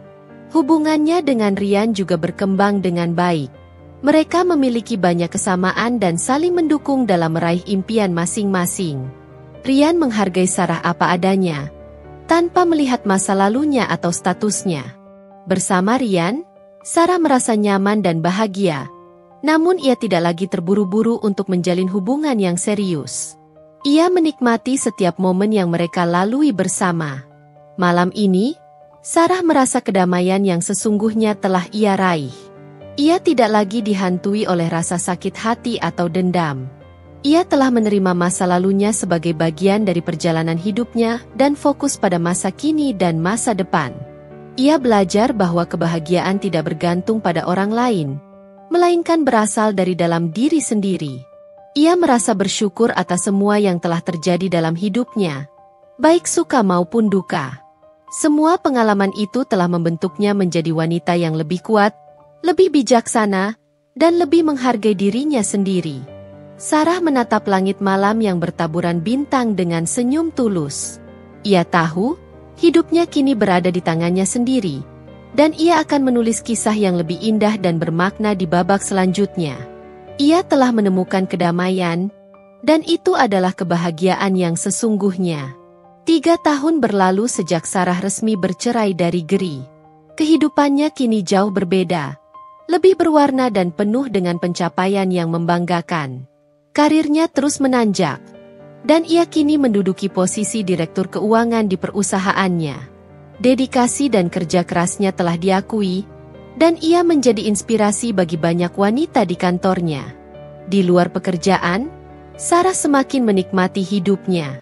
Hubungannya dengan Ryan juga berkembang dengan baik. Mereka memiliki banyak kesamaan dan saling mendukung dalam meraih impian masing-masing. Ryan menghargai Sarah apa adanya, tanpa melihat masa lalunya atau statusnya. Bersama Ryan, Sarah merasa nyaman dan bahagia, Namun ia tidak lagi terburu-buru untuk menjalin hubungan yang serius. Ia menikmati setiap momen yang mereka lalui bersama. Malam ini, Sarah merasa kedamaian yang sesungguhnya telah ia raih. Ia tidak lagi dihantui oleh rasa sakit hati atau dendam. Ia telah menerima masa lalunya sebagai bagian dari perjalanan hidupnya dan fokus pada masa kini dan masa depan. Ia belajar bahwa kebahagiaan tidak bergantung pada orang lain, melainkan berasal dari dalam diri sendiri. Ia merasa bersyukur atas semua yang telah terjadi dalam hidupnya, baik suka maupun duka. Semua pengalaman itu telah membentuknya menjadi wanita yang lebih kuat, lebih bijaksana, dan lebih menghargai dirinya sendiri. Sarah menatap langit malam yang bertaburan bintang dengan senyum tulus. Ia tahu, hidupnya kini berada di tangannya sendiri, dan ia akan menulis kisah yang lebih indah dan bermakna di babak selanjutnya. Ia telah menemukan kedamaian, dan itu adalah kebahagiaan yang sesungguhnya. 3 tahun berlalu sejak Sarah resmi bercerai dari Geri. Kehidupannya kini jauh berbeda, lebih berwarna dan penuh dengan pencapaian yang membanggakan. Karirnya terus menanjak, dan ia kini menduduki posisi direktur keuangan di perusahaannya. Dedikasi dan kerja kerasnya telah diakui, dan ia menjadi inspirasi bagi banyak wanita di kantornya. Di luar pekerjaan, Sarah semakin menikmati hidupnya.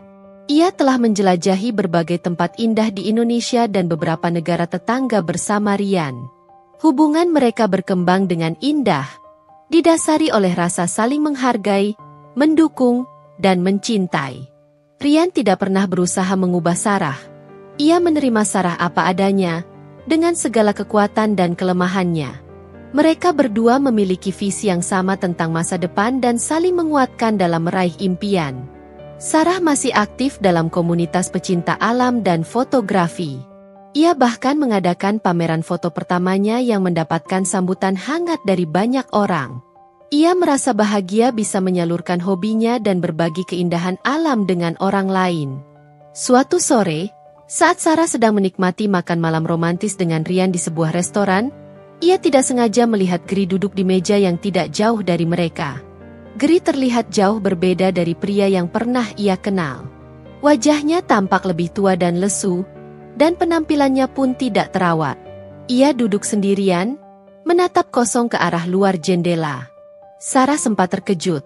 Ia telah menjelajahi berbagai tempat indah di Indonesia dan beberapa negara tetangga bersama Ryan. Hubungan mereka berkembang dengan indah, didasari oleh rasa saling menghargai, mendukung, dan mencintai. Ryan tidak pernah berusaha mengubah Sarah. Ia menerima Sarah apa adanya, dengan segala kekuatan dan kelemahannya. Mereka berdua memiliki visi yang sama tentang masa depan dan saling menguatkan dalam meraih impian. Sarah masih aktif dalam komunitas pecinta alam dan fotografi. Ia bahkan mengadakan pameran foto pertamanya yang mendapatkan sambutan hangat dari banyak orang. Ia merasa bahagia bisa menyalurkan hobinya dan berbagi keindahan alam dengan orang lain. Suatu sore, saat Sarah sedang menikmati makan malam romantis dengan Ryan di sebuah restoran, ia tidak sengaja melihat Geri duduk di meja yang tidak jauh dari mereka. Geri terlihat jauh berbeda dari pria yang pernah ia kenal. Wajahnya tampak lebih tua dan lesu, dan penampilannya pun tidak terawat. Ia duduk sendirian, menatap kosong ke arah luar jendela. Sarah sempat terkejut,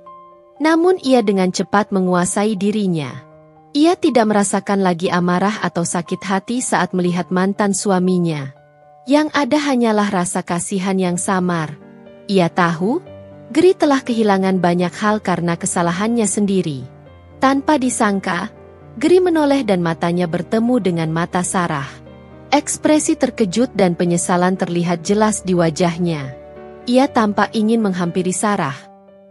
namun ia dengan cepat menguasai dirinya. Ia tidak merasakan lagi amarah atau sakit hati saat melihat mantan suaminya. Yang ada hanyalah rasa kasihan yang samar. Ia tahu, Geri telah kehilangan banyak hal karena kesalahannya sendiri. Tanpa disangka, Geri menoleh dan matanya bertemu dengan mata Sarah. Ekspresi terkejut dan penyesalan terlihat jelas di wajahnya. Ia tampak ingin menghampiri Sarah.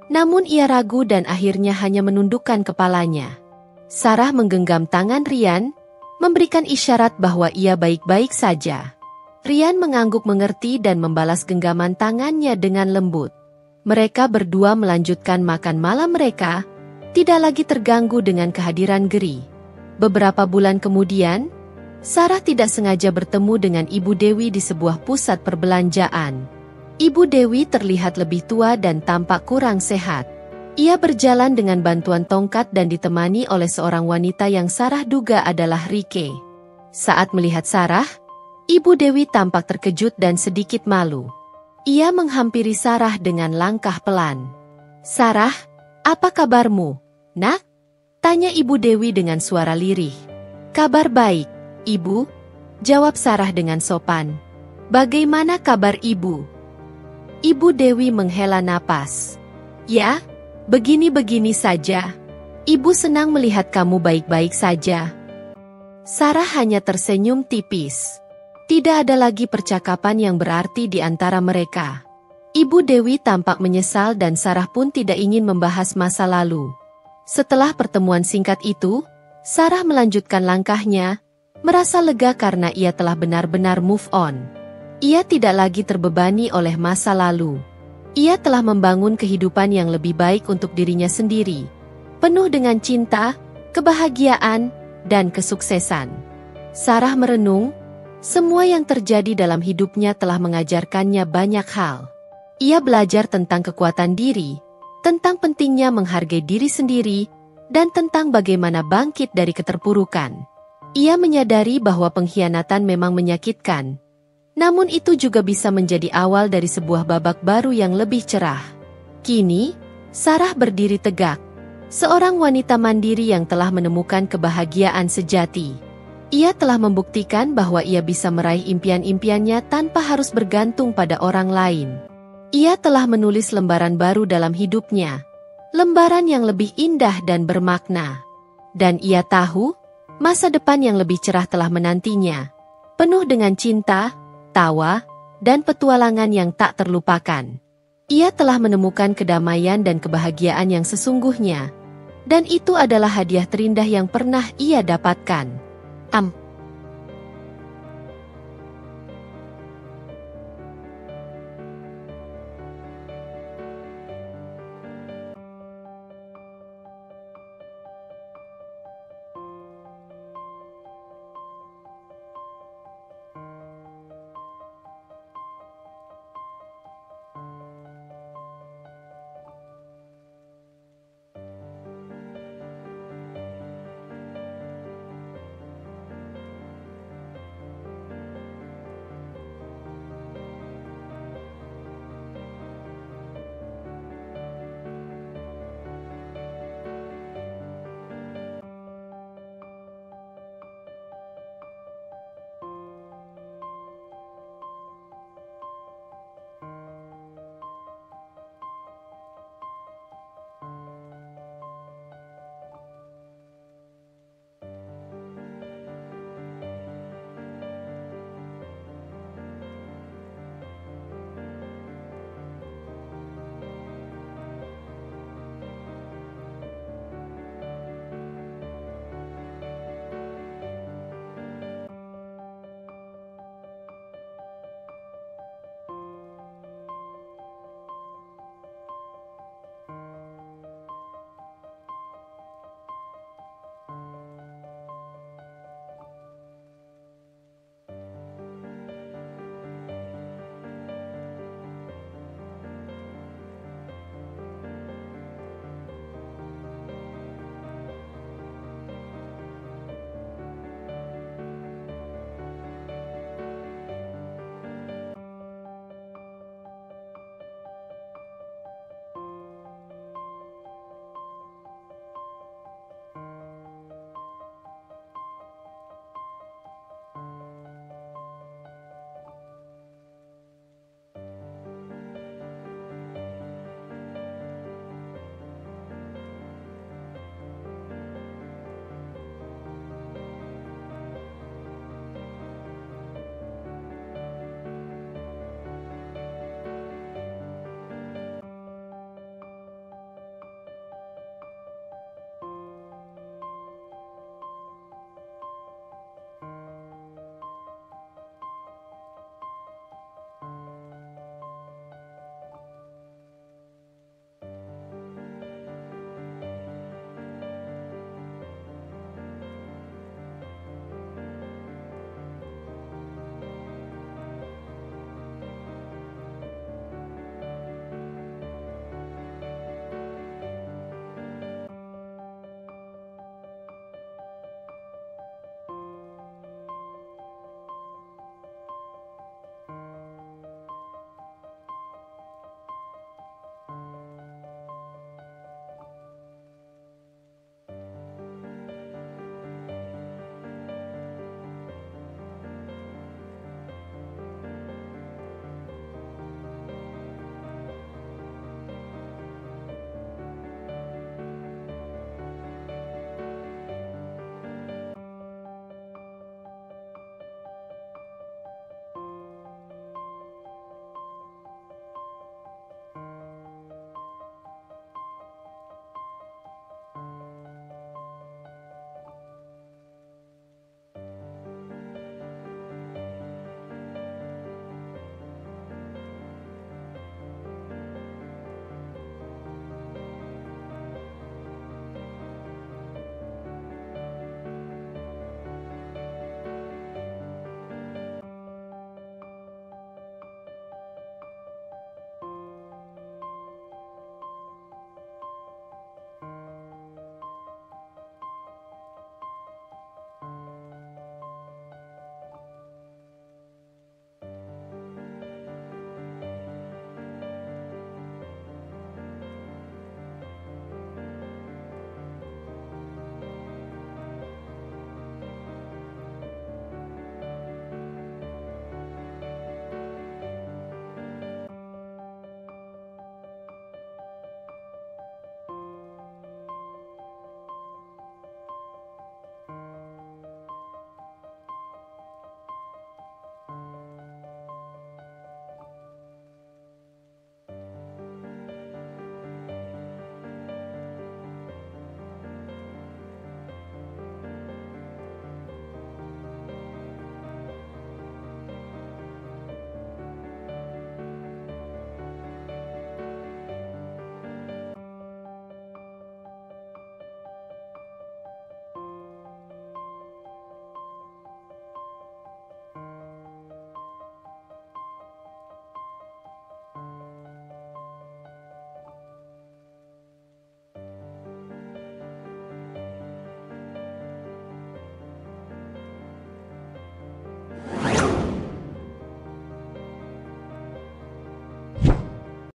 Namun ia ragu dan akhirnya hanya menundukkan kepalanya. Sarah menggenggam tangan Ryan, memberikan isyarat bahwa ia baik-baik saja. Ryan mengangguk mengerti dan membalas genggaman tangannya dengan lembut. Mereka berdua melanjutkan makan malam mereka, tidak lagi terganggu dengan kehadiran Geri. Beberapa bulan kemudian, Sarah tidak sengaja bertemu dengan Ibu Dewi di sebuah pusat perbelanjaan. Ibu Dewi terlihat lebih tua dan tampak kurang sehat. Ia berjalan dengan bantuan tongkat dan ditemani oleh seorang wanita yang Sarah duga adalah Rike. Saat melihat Sarah, Ibu Dewi tampak terkejut dan sedikit malu. Ia menghampiri Sarah dengan langkah pelan. "Sarah, apa kabarmu, Nak?" tanya Ibu Dewi dengan suara lirih. "Kabar baik, Ibu," jawab Sarah dengan sopan. "Bagaimana kabar Ibu?" Ibu Dewi menghela napas. "Ya, begini-begini saja. Ibu senang melihat kamu baik-baik saja." Sarah hanya tersenyum tipis. Tidak ada lagi percakapan yang berarti di antara mereka. Ibu Dewi tampak menyesal dan Sarah pun tidak ingin membahas masa lalu. Setelah pertemuan singkat itu, Sarah melanjutkan langkahnya, merasa lega karena ia telah benar-benar move on. Ia tidak lagi terbebani oleh masa lalu. Ia telah membangun kehidupan yang lebih baik untuk dirinya sendiri, penuh dengan cinta, kebahagiaan, dan kesuksesan. Sarah merenung, semua yang terjadi dalam hidupnya telah mengajarkannya banyak hal. Ia belajar tentang kekuatan diri, tentang pentingnya menghargai diri sendiri, dan tentang bagaimana bangkit dari keterpurukan. Ia menyadari bahwa pengkhianatan memang menyakitkan, namun itu juga bisa menjadi awal dari sebuah babak baru yang lebih cerah. Kini, Sarah berdiri tegak, seorang wanita mandiri yang telah menemukan kebahagiaan sejati. Ia telah membuktikan bahwa ia bisa meraih impian-impiannya tanpa harus bergantung pada orang lain. Ia telah menulis lembaran baru dalam hidupnya, lembaran yang lebih indah dan bermakna. Dan ia tahu, masa depan yang lebih cerah telah menantinya, penuh dengan cinta, tawa, dan petualangan yang tak terlupakan. Ia telah menemukan kedamaian dan kebahagiaan yang sesungguhnya, dan itu adalah hadiah terindah yang pernah ia dapatkan.